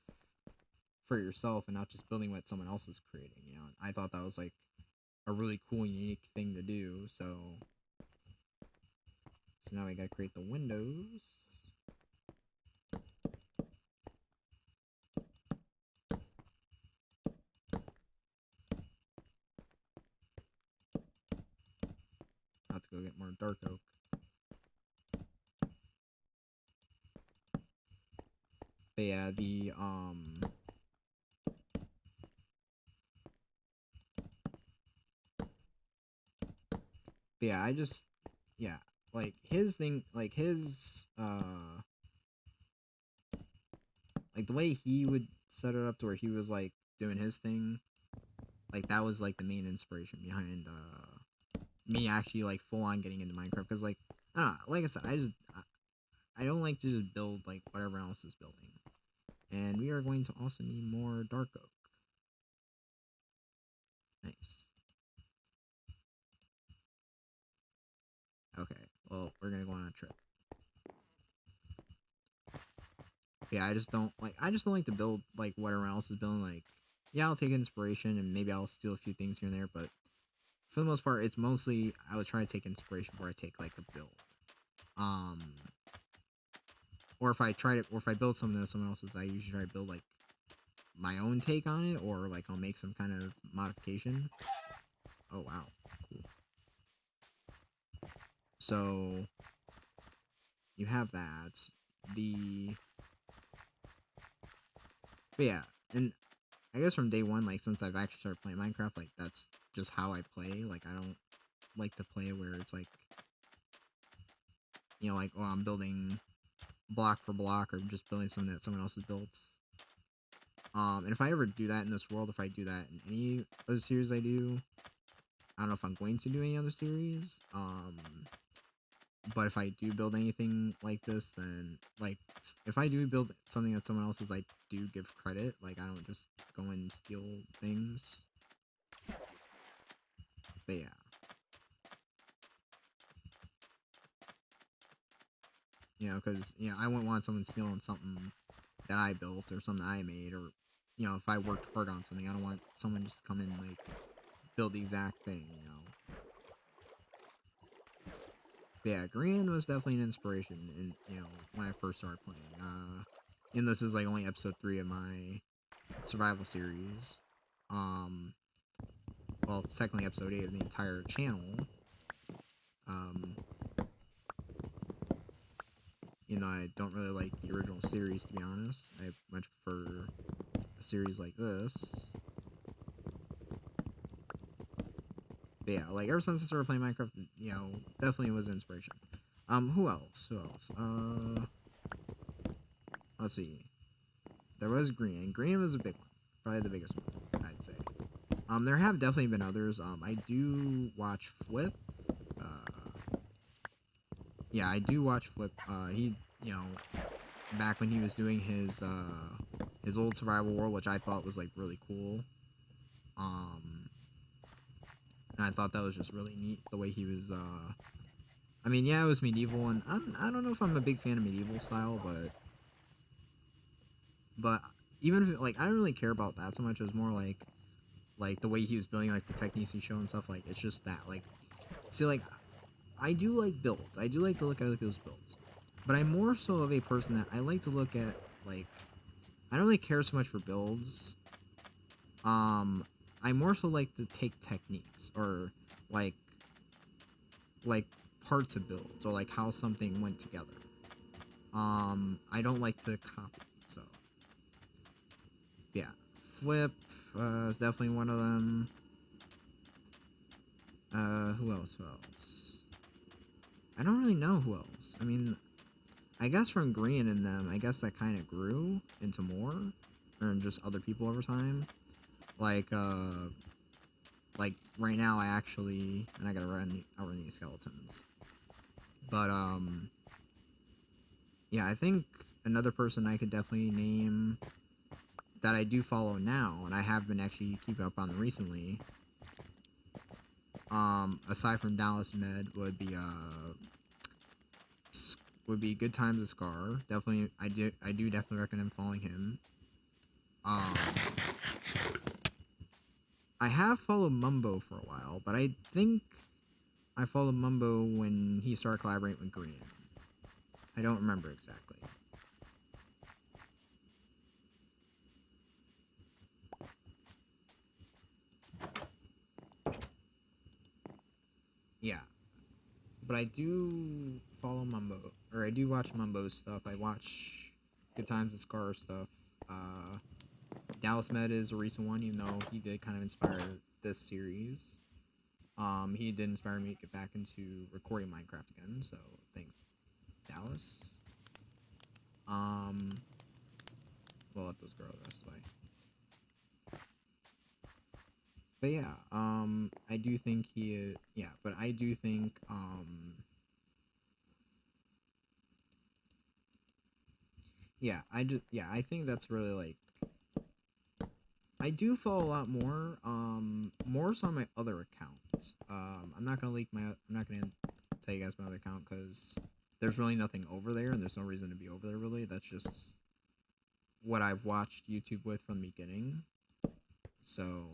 for yourself and not just building what someone else is creating, and I thought that was, like, a really cool, unique thing to do, so now I gotta create the windows. I have to go get more dark oak. But yeah, yeah, yeah, like, his thing, like, his, like, the way he would set it up to where he was, like, doing his thing, like, that was, like, the main inspiration behind, me actually, like, full on getting into Minecraft, because, like, I don't know, like I said, I don't like to just build, like, whatever else is building. And we are going to also need more dark oak. Nice. Okay, well, we're gonna go on a trip. Yeah, I just don't like to build, like, what everyone else is building. Like, yeah, I'll take inspiration and maybe I'll steal a few things here and there, but for the most part, it's mostly I would try to take inspiration before I take, like, a build. Or if I build something that someone else's, I usually try to build, like, my own take on it, or, like, I'll make some kind of modification. Oh wow, cool. So you have that. But yeah, and I guess from day one, like, since I've actually started playing Minecraft, like, that's just how I play. Like, I don't like to play where it's like, like, oh, I'm building block for block, or just building something that someone else has built. And if I ever do that in this world, if I do that in any other series I do, I don't know if I'm going to do any other series. But if I do build anything like this, then, like, if I do build something that someone else's, I do give credit. Like, I don't just go and steal things. But yeah. Because, I wouldn't want someone stealing something that I built or something I made, or, if I worked hard on something, I don't want someone just to come in and, like, build the exact thing, you know. But yeah, Green was definitely an inspiration in, you know, when I first started playing. And this is like only episode 3 of my survival series. Well, it's technically episode 8 of the entire channel. You know, I don't really like the original series, to be honest. I much prefer a series like this. But yeah, like, ever since I started playing Minecraft, you know, definitely was an inspiration. Who else? Let's see. There was Green. Green was a big one. Probably the biggest one, I'd say. There have definitely been others. I do watch Flip. Yeah, I do watch Flip. He, you know, back when he was doing his old survival world, which I thought was like really cool. And I thought that was just really neat the way he was. I mean, yeah, it was medieval, and I don't know if I'm a big fan of medieval style, but even if like I don't really care about that so much. It was more like the way he was building, like the techniques he showed and stuff. Like, it's just that, like, see, like, I do like builds. I do like to look at other people's builds, but I'm more so of a person that I like to look at, like, I don't really care so much for builds. I more so like to take techniques or like like parts of builds or like how something went together. I don't like to copy. So yeah, Flip is definitely one of them. Who else? Who else? I don't really know who else. I mean, I guess from Green and them, I guess that kind of grew into more, or just other people over time. Like right now, and I gotta run these skeletons. But yeah, I think another person I could definitely name that I do follow now, and I have been actually keeping up on recently. Aside from Dallas Med, would be Good Times with Scar. Definitely, I do definitely recommend following him. I have followed Mumbo for a while, but I think I followed Mumbo when he started collaborating with Green. I don't remember exactly. Yeah, but I do follow Mumbo, or I do watch Mumbo's stuff. I watch Good Times with Scar stuff. Dallas Med is a recent one, even though he did kind of inspire this series. He did inspire me to get back into recording Minecraft again, so thanks, Dallas. We'll let those grow the rest of the way. But yeah, I do think he is, yeah, but I do think, yeah, I think that's really, like, I do follow a lot more so on my other account. I'm not gonna tell you guys my other account, because there's really nothing over there, and there's no reason to be over there, really. That's just what I've watched YouTube with from the beginning. So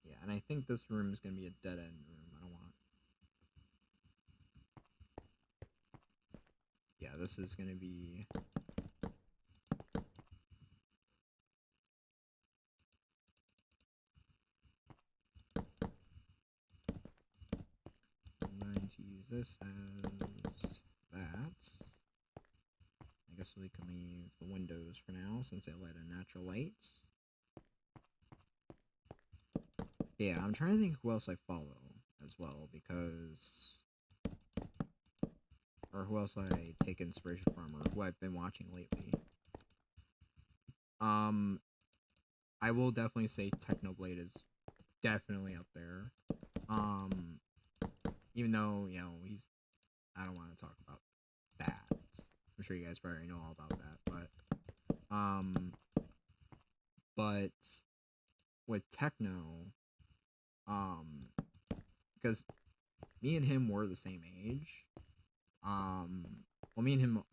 yeah, and I think this room is gonna be a dead end room. I don't want. Yeah, this is gonna be. I'm going to use this as that. I guess we can leave the windows for now, since they let in natural light. Yeah, I'm trying to think who else I follow as well, because, or who else I take inspiration from, or who I've been watching lately. I will definitely say Technoblade is definitely up there. Even though, you know, I don't want to talk about that. I'm sure you guys probably know all about that, but with Techno, because me and him were the same age. Well, me and him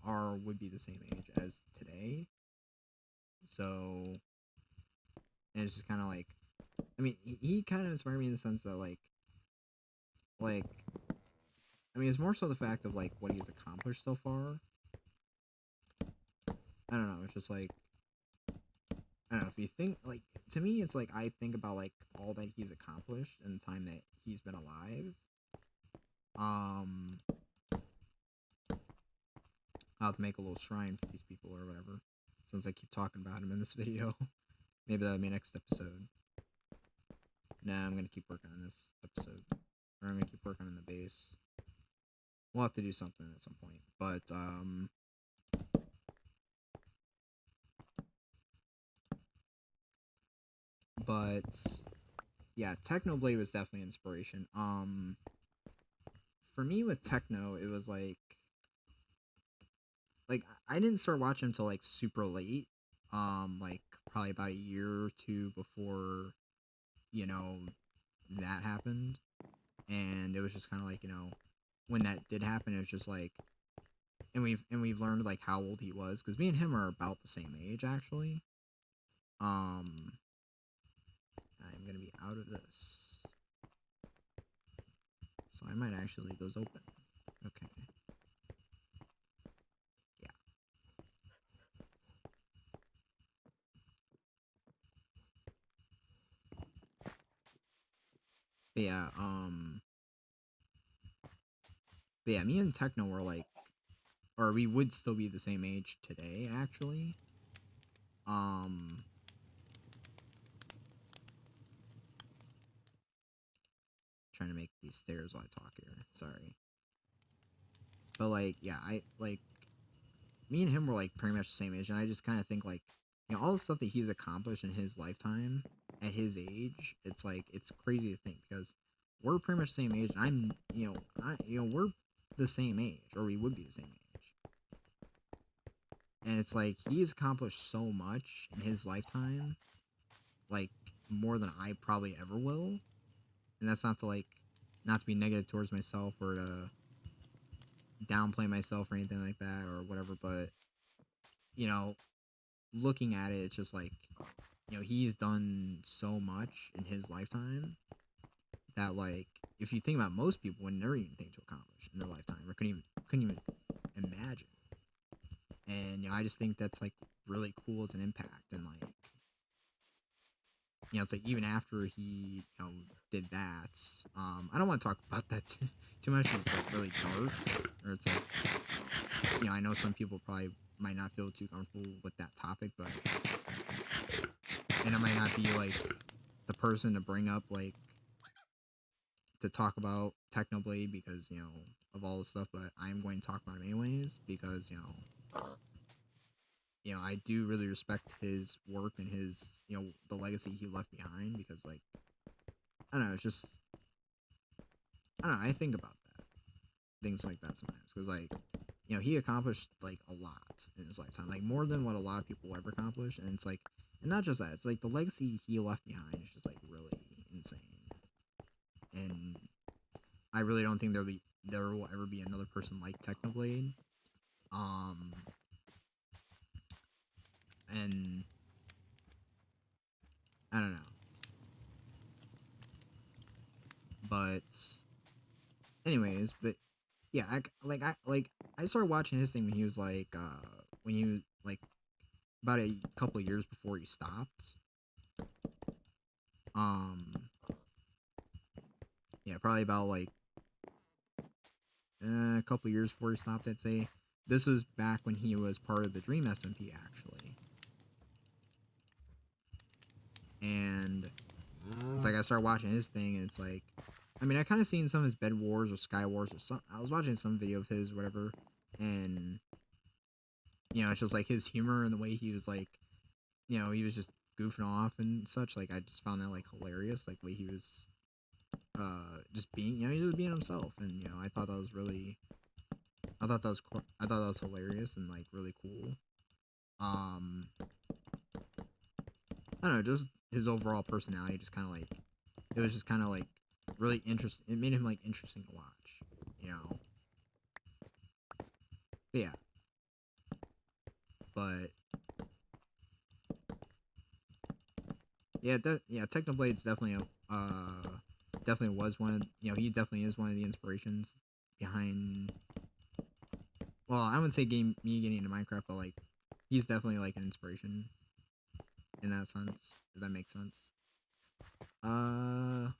would be the same age as today. So, and it's just kind of like, I mean, he kind of inspired me in the sense that like I mean, it's more so the fact of like what he's accomplished so far. I don't know. It's just like I don't know if you think like to me, it's like I think about like all that he's accomplished in the time that he's been alive. Um, I'll have to make a little shrine for these people or whatever. Since I keep talking about him in this video, maybe that'll be next episode. Nah, I'm gonna keep working on this episode, or I'm gonna keep working on the base. We'll have to do something at some point, but yeah, Technoblade was definitely inspiration. For me with techno, it was like I didn't start watching until like super late. Like probably about a year or two before, you know, that happened. And it was just kind of like, when that did happen, it was just like, and we've learned like how old he was because me and him are about the same age actually. Um, I'm gonna be out of this, so I might actually leave those open. Okay. Yeah. But yeah. But yeah, me and Techno were like, or we would still be the same age today actually. Um, trying to make these stairs while I talk here. Sorry. But like, yeah, I like me and him were like pretty much the same age, and I just kind of think like, all the stuff that he's accomplished in his lifetime at his age, it's like it's crazy to think because we're pretty much the same age, and we're the same age, or we would be the same age, and it's like he's accomplished so much in his lifetime, like more than I probably ever will, and that's not to be negative towards myself or to downplay myself or anything like that or whatever, but you know, looking at it, it's just like, he's done so much in his lifetime that like if you think about most people would never even think to accomplish in their lifetime or couldn't even imagine. And I just think that's like really cool as an impact and like it's like even after he did that, I don't want to talk about that too much. It's like really dark, or it's like I know some people probably might not feel too comfortable with that topic, but and I might not be like the person to bring up like to talk about Technoblade because of all the stuff, but I'm going to talk about him anyways because I do really respect his work and his the legacy he left behind because like I don't know, it's just I don't know, I think about that things like that sometimes because like he accomplished like a lot in his lifetime, like more than what a lot of people ever accomplish, and it's like and not just that, it's like the legacy he left behind is just like really insane, and I really don't think there will ever be another person like Technoblade. Um, and I don't know, but anyways, but yeah, I started watching his thing when he was like when he was like about a couple of years before he stopped. Um, yeah, probably about like a couple of years before he stopped. I'd say this was back when he was part of the Dream SMP actually, and it's like I started watching his thing, and it's like, I mean, I kind of seen some of his Bed Wars or Sky Wars or some. I was watching some video of his, whatever, and it's just like his humor and the way he was like, he was just goofing off and such. Like I just found that like hilarious, like the way he was, just being, he was being himself, and I thought that was really, I thought that was hilarious and like really cool. I don't know, just his overall personality, just kind of like, it was just kind of like really interesting. It made him like interesting to watch, you know. But yeah, but Yeah, Technoblade's definitely definitely was one of, he definitely is one of the inspirations behind, well, I wouldn't say me getting into Minecraft, but like he's definitely like an inspiration in that sense, if that makes sense. Uh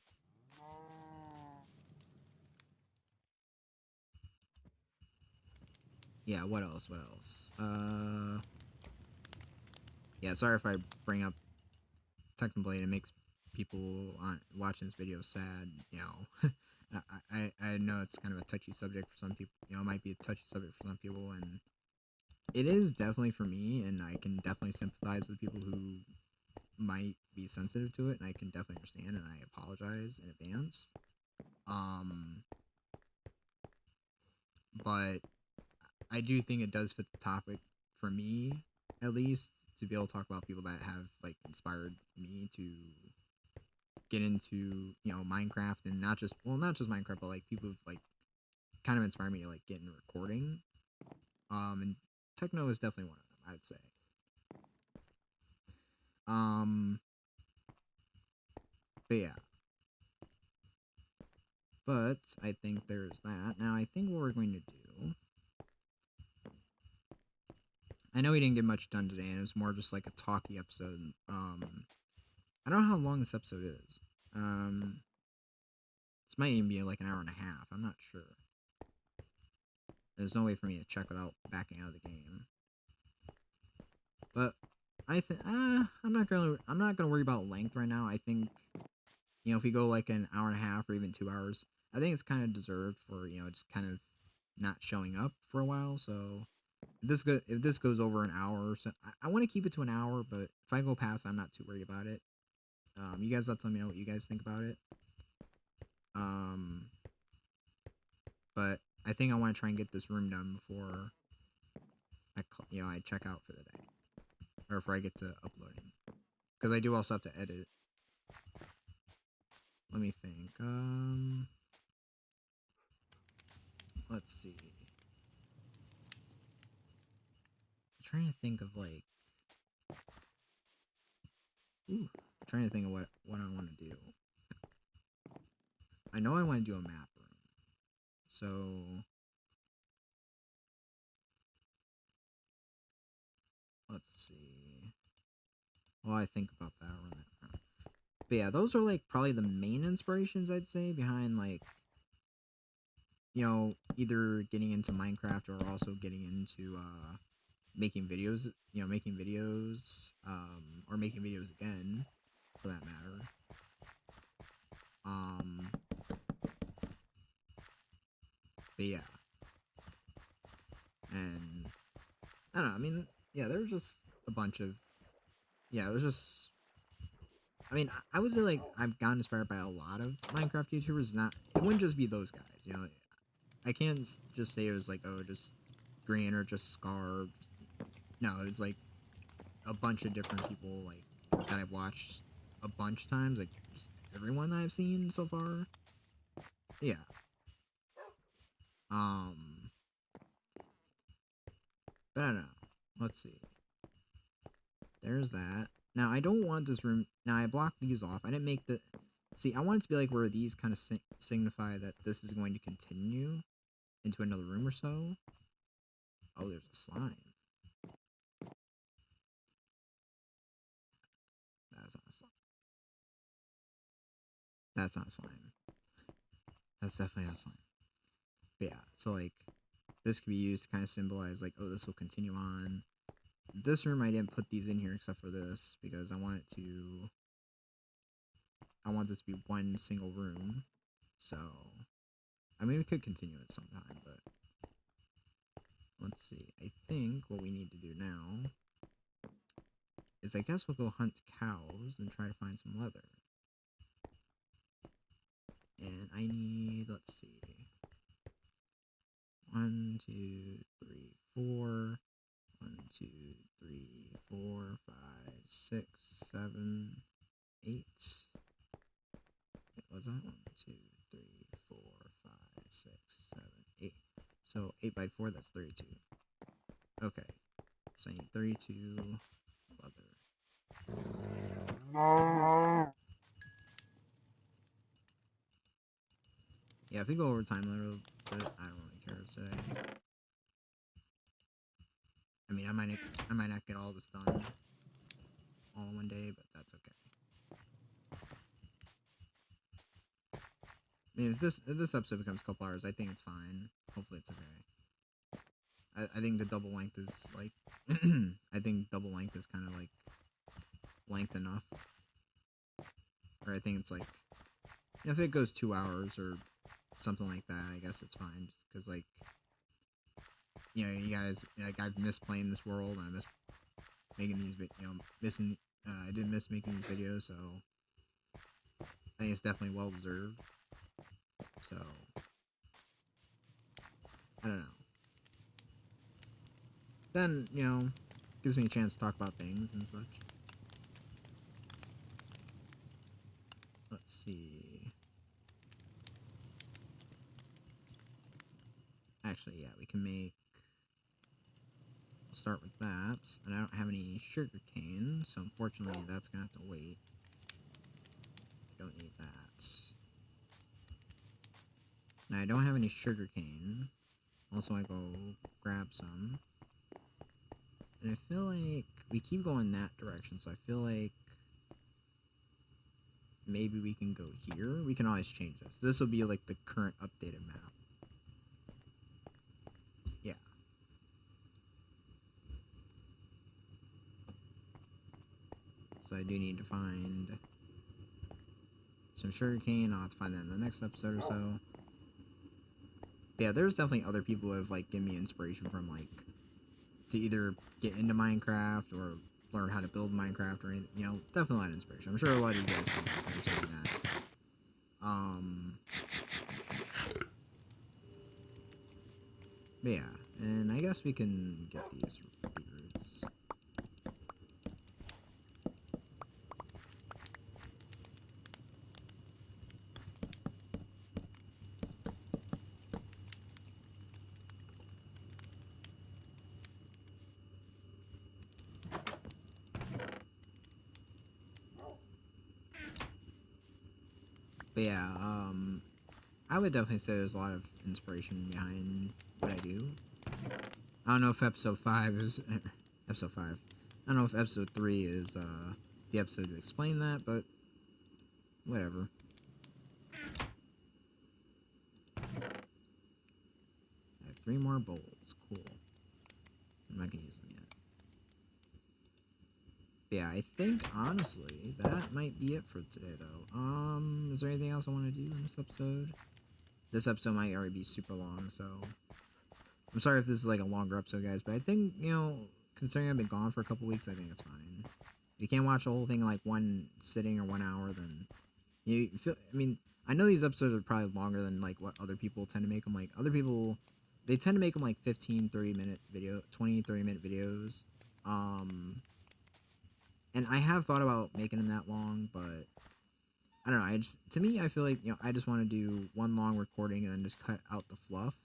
yeah, what else? What else? Yeah, sorry if I bring up Technoblade. It makes people on watching this video sad. I know it's kind of a touchy subject for some people. It might be a touchy subject for some people, and it is definitely for me. And I can definitely sympathize with people who might be sensitive to it, and I can definitely understand. And I apologize in advance. Um, but I do think it does fit the topic for me, at least, to be able to talk about people that have like inspired me to get into Minecraft, and not just Minecraft, but like people who've like kind of inspired me to like get into recording. And techno is definitely one of them, I'd say. Um, but yeah, but I think there's that. Now I think what we're going to do. I know we didn't get much done today, and it was more just like a talky episode. I don't know how long this episode is. This might even be like an hour and a half. I'm not sure. There's no way for me to check without backing out of the game. But I think I'm not gonna worry about length right now. I think if we go like an hour and a half or even 2 hours, I think it's kind of deserved for just kind of not showing up for a while. So if this goes over an hour, or so I want to keep it to an hour. But if I go past, I'm not too worried about it. You guys let me know what you guys think about it. Um, but I think I want to try and get this room done before I check out for the day, or before I get to uploading, because I do also have to edit. Let me think. Let's see. I'm trying to think of like. I'm trying to think of what I want to do. I know I want to do a map room. So let's see. Well, I think about that one. But yeah, those are like probably the main inspirations I'd say behind like either getting into Minecraft or also getting into making videos. Making videos or making videos again for that matter. Um, but yeah, and I don't know. I mean, yeah, there was just a bunch of it was just. I mean, I would say like I've gotten inspired by a lot of Minecraft YouTubers. Not it wouldn't just be those guys. I can't just say it was like just Green or just Scar. No, it was like a bunch of different people like that I've watched a bunch of times. Like just everyone that I've seen so far. Yeah. Um. But I don't know. Let's see. There's that. Now I don't want this room. Now I blocked these off. I didn't make the. See, I want it to be like where these kind of signify that this is going to continue into another room or so. Oh, there's a slime. That's not a slime. That's not a slime. That's definitely not a slime. But yeah, so like this could be used to kind of symbolize like, oh, this will continue on. This room I didn't put these in here except for this because I want this to be one single room. So I mean we could continue it sometime, but let's see. I think what we need to do now is I guess we'll go hunt cows and try to find some leather. And I need, let's see, 1, 2, 3, 4. 1, 2, 3, 4, 5, 6, 7, 8. What was that? 1, 2, 3, 4, 5, 6, 7, 8. So 8 by 4, that's 32. Okay. So I need 32 leather. Yeah, if we go over time a little bit, I don't really care today. I mean, I might not get all this done all in one day, but that's okay. I mean, if this episode becomes a couple hours, I think it's fine. Hopefully, it's okay. I think the double length is like, I think double length is kind of like length enough. Or I think it's like, if it goes 2 hours or something like that, I guess it's fine. Just because like, you guys, like I've missed playing this world. I miss making these, missing. I did miss making these videos, so I think it's definitely well deserved. So I don't know. Then gives me a chance to talk about things and such. Let's see. Actually, yeah, we can make. We'll start with that, and I don't have any sugar cane, so unfortunately that's gonna have to wait. Don't need that. Now I don't have any sugar cane. Also, I go grab some. And I feel like we keep going that direction, so I feel like maybe we can go here. We can always change this. This will be like the current updated map. Yeah. So I do need to find some sugarcane. I'll have to find that in the next episode or so. But yeah, there's definitely other people who have like given me inspiration from like to either get into Minecraft or learn how to build Minecraft or anything. Definitely a lot of inspiration. I'm sure a lot of you guys are saying that. But yeah, and I guess we can get these beetroots. But yeah, I would definitely say there's a lot of inspiration behind what I do. I don't know if episode 5 is episode 5. I don't know if episode 3 is the episode to explain that, but whatever. I have 3 more bowls. Cool. I'm not gonna use them yet. But yeah, I think honestly that might be it for today though. Is there anything else I want to do in this episode? This episode might already be super long, so I'm sorry if this is like a longer episode, guys, but I think, considering I've been gone for a couple weeks, I think it's fine. If you can't watch the whole thing in like one sitting or 1 hour, then you feel, I know these episodes are probably longer than like what other people tend to make them. Like other people, they tend to make them like 15, 30-minute video, 20, 30-minute videos. And I have thought about making them that long, but I don't know. To me, I feel like, I just want to do one long recording and then just cut out the fluff.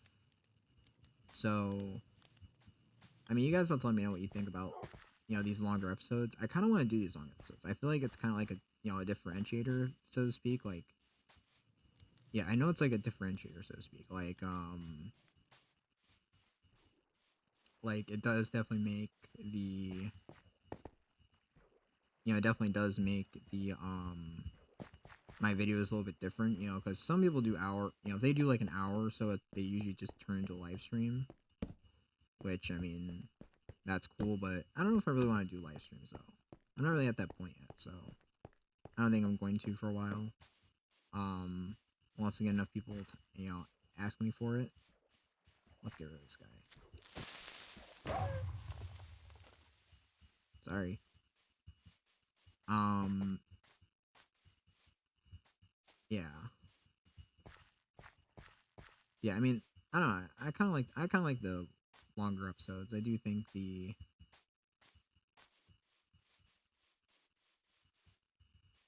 So, you guys will let me know what you think about, these longer episodes. I kind of want to do these longer episodes. I feel like it's kind of like a differentiator, so to speak. Like, yeah, I know it's like a differentiator, so to speak. Like it does definitely make the, it definitely does make the, my videos a little bit different, because some people do they do like an hour, so they usually just turn into a live stream, which, that's cool, but I don't know if I really want to do live streams, though. I'm not really at that point yet, so I don't think I'm going to for a while. Once I get enough people to, ask me for it. Let's get rid of this guy. Sorry. Yeah. Yeah, I don't know. I kind of like the longer episodes. I do think the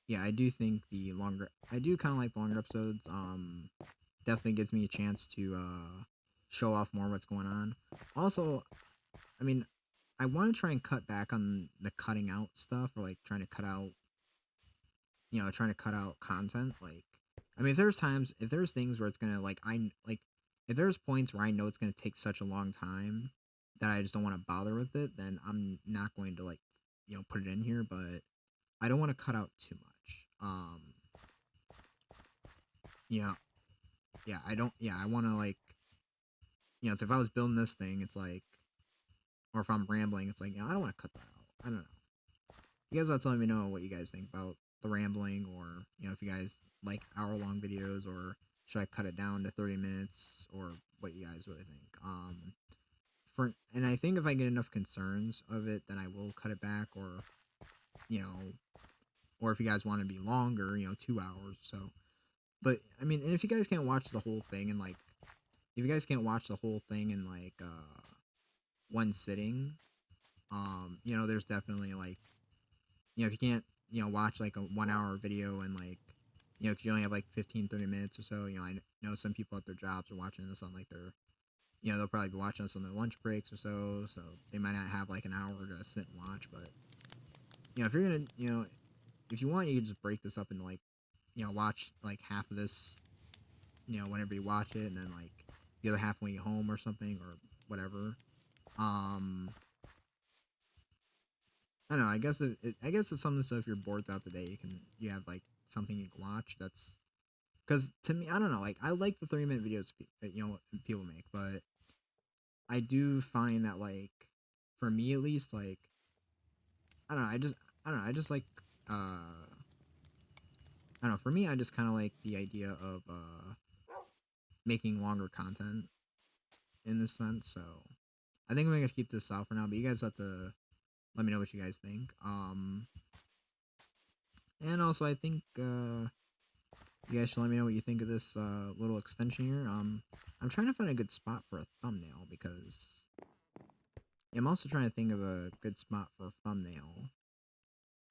yeah, I do think the longer I do kind of like the longer episodes. Definitely gives me a chance to show off more what's going on. Also, I mean, I want to try and cut back on the cutting out stuff, or like trying to cut out, trying to cut out content. Like, I mean, if there's things where it's gonna like, if there's points where I know it's gonna take such a long time that I just don't want to bother with it, then I'm not going to like, put it in here. But I don't want to cut out too much. Yeah, yeah, I don't. Yeah, I want to like, it's if I was building this thing, it's like, or if I'm rambling, it's like, I don't want to cut that out. I don't know. You guys have to let me know what you guys think about the rambling, or if you guys like hour-long videos, or should I cut it down to 30 minutes, or what you guys really think. And I think if I get enough concerns of it, then I will cut it back, or you know, or if you guys want to be longer, 2 hours or so. But I mean, and if you guys can't watch the whole thing in like, if you guys can't watch the whole thing in like one sitting, there's definitely like, if you can't, watch like a 1 hour video and like, because you only have like 15-30 minutes or so, I know some people at their jobs are watching this on like their, they'll probably be watching this on their lunch breaks or so they might not have like an hour to sit and watch. But, if you're gonna, if you want, you can just break this up into like, watch like half of this, whenever you watch it, and then like the other half when you get home or something, or whatever. I don't know. I guess it's something. So if you're bored throughout the day, you have like something you can watch. That's because to me, I don't know. Like I like the 30-minute videos that people make, but I do find that like for me at least, like I don't know. I don't know. I just like I don't know. For me, I just kind of like the idea of making longer content in this sense. So I think we're gonna keep this out for now. But you guys have to let me know what you guys think. And also I think you guys should let me know what you think of this little extension here. I'm trying to find a good spot for a thumbnail, because I'm also trying to think of a good spot for a thumbnail.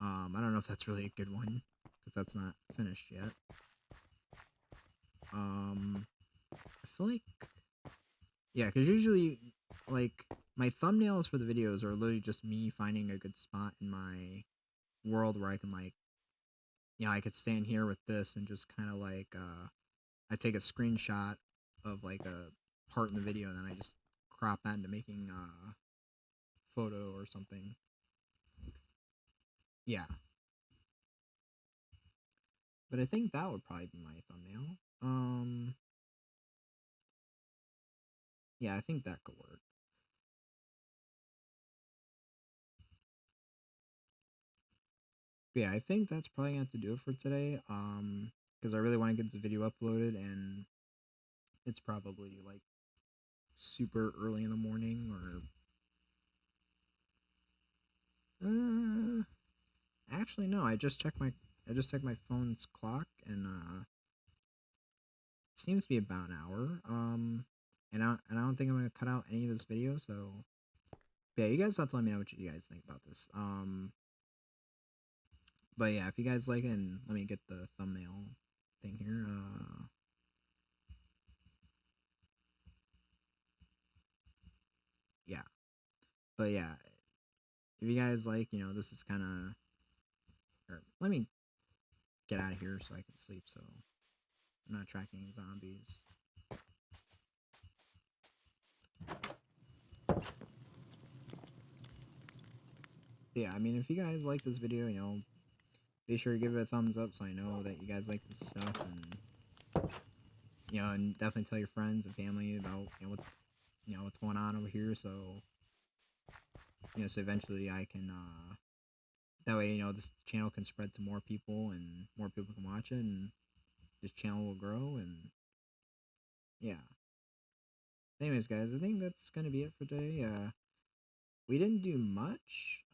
I don't know if that's really a good one, because that's not finished yet. I feel like, yeah, because usually, like, my thumbnails for the videos are literally just me finding a good spot in my world where I can, like, I could stand here with this and just kind of, like, I take a screenshot of, like, a part in the video, and then I just crop that into making a photo or something. Yeah. But I think that would probably be my thumbnail. Yeah, I think that could work. But yeah, I think that's probably gonna have to do it for today. Because I really want to get this video uploaded, and it's probably like super early in the morning, or actually no, I just checked my phone's clock, and it seems to be about an hour. And I don't think I'm gonna cut out any of this video. So yeah, you guys have to let me know what you guys think about this. But yeah, if you guys like it, and let me get the thumbnail thing here. Yeah. But yeah, if you guys like, this is kind of. Let me get out of here so I can sleep. So I'm not tracking zombies. Yeah, I mean, if you guys like this video, be sure to give it a thumbs up so I know that you guys like this stuff, and and definitely tell your friends and family about what's going on over here. So so eventually I can that way this channel can spread to more people, and more people can watch it, and this channel will grow. And yeah. Anyways, guys, I think that's gonna be it for today. We didn't do much.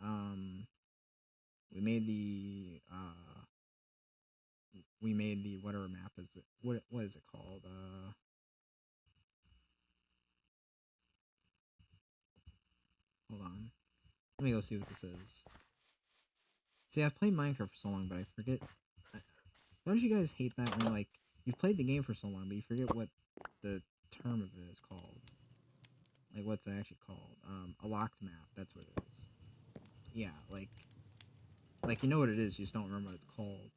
We made the whatever map is it? What is it called? Hold on. Let me go see what this is. See, I've played Minecraft for so long, but I forget. Don't you guys hate that when you've played the game for so long, but you forget what the term of it is called? like what's it actually called? A locked map. That's what it is. Yeah, like you know what it is, you just don't remember what it's called.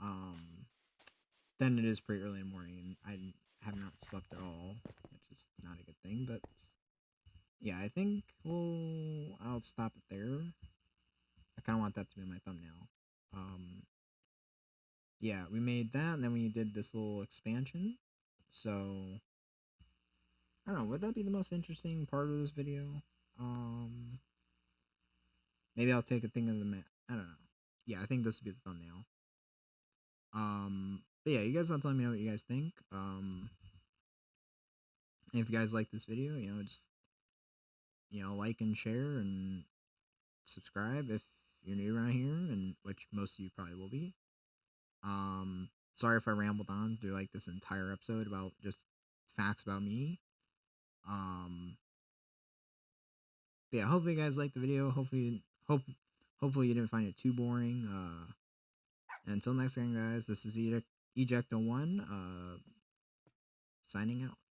Um, then it is pretty early in the morning, and I have not slept at all, which is not a good thing. But yeah, I think I'll stop it there. I kind of want that to be my thumbnail. Um, yeah, we made that, and then we did this little expansion. So I don't know. Would that be the most interesting part of this video? Um, Maybe I'll take a thing of the map. I don't know. Yeah, I think this would be the thumbnail. But yeah, you guys have to let me know what you guys think. And if you guys like this video, just like and share and subscribe if you're new around here, and which most of you probably will be. Sorry if I rambled on through like this entire episode about just facts about me. Um, but yeah, hopefully you guys liked the video. Hopefully you didn't find it too boring. Until next time, guys. This is Ejecto One. Signing out.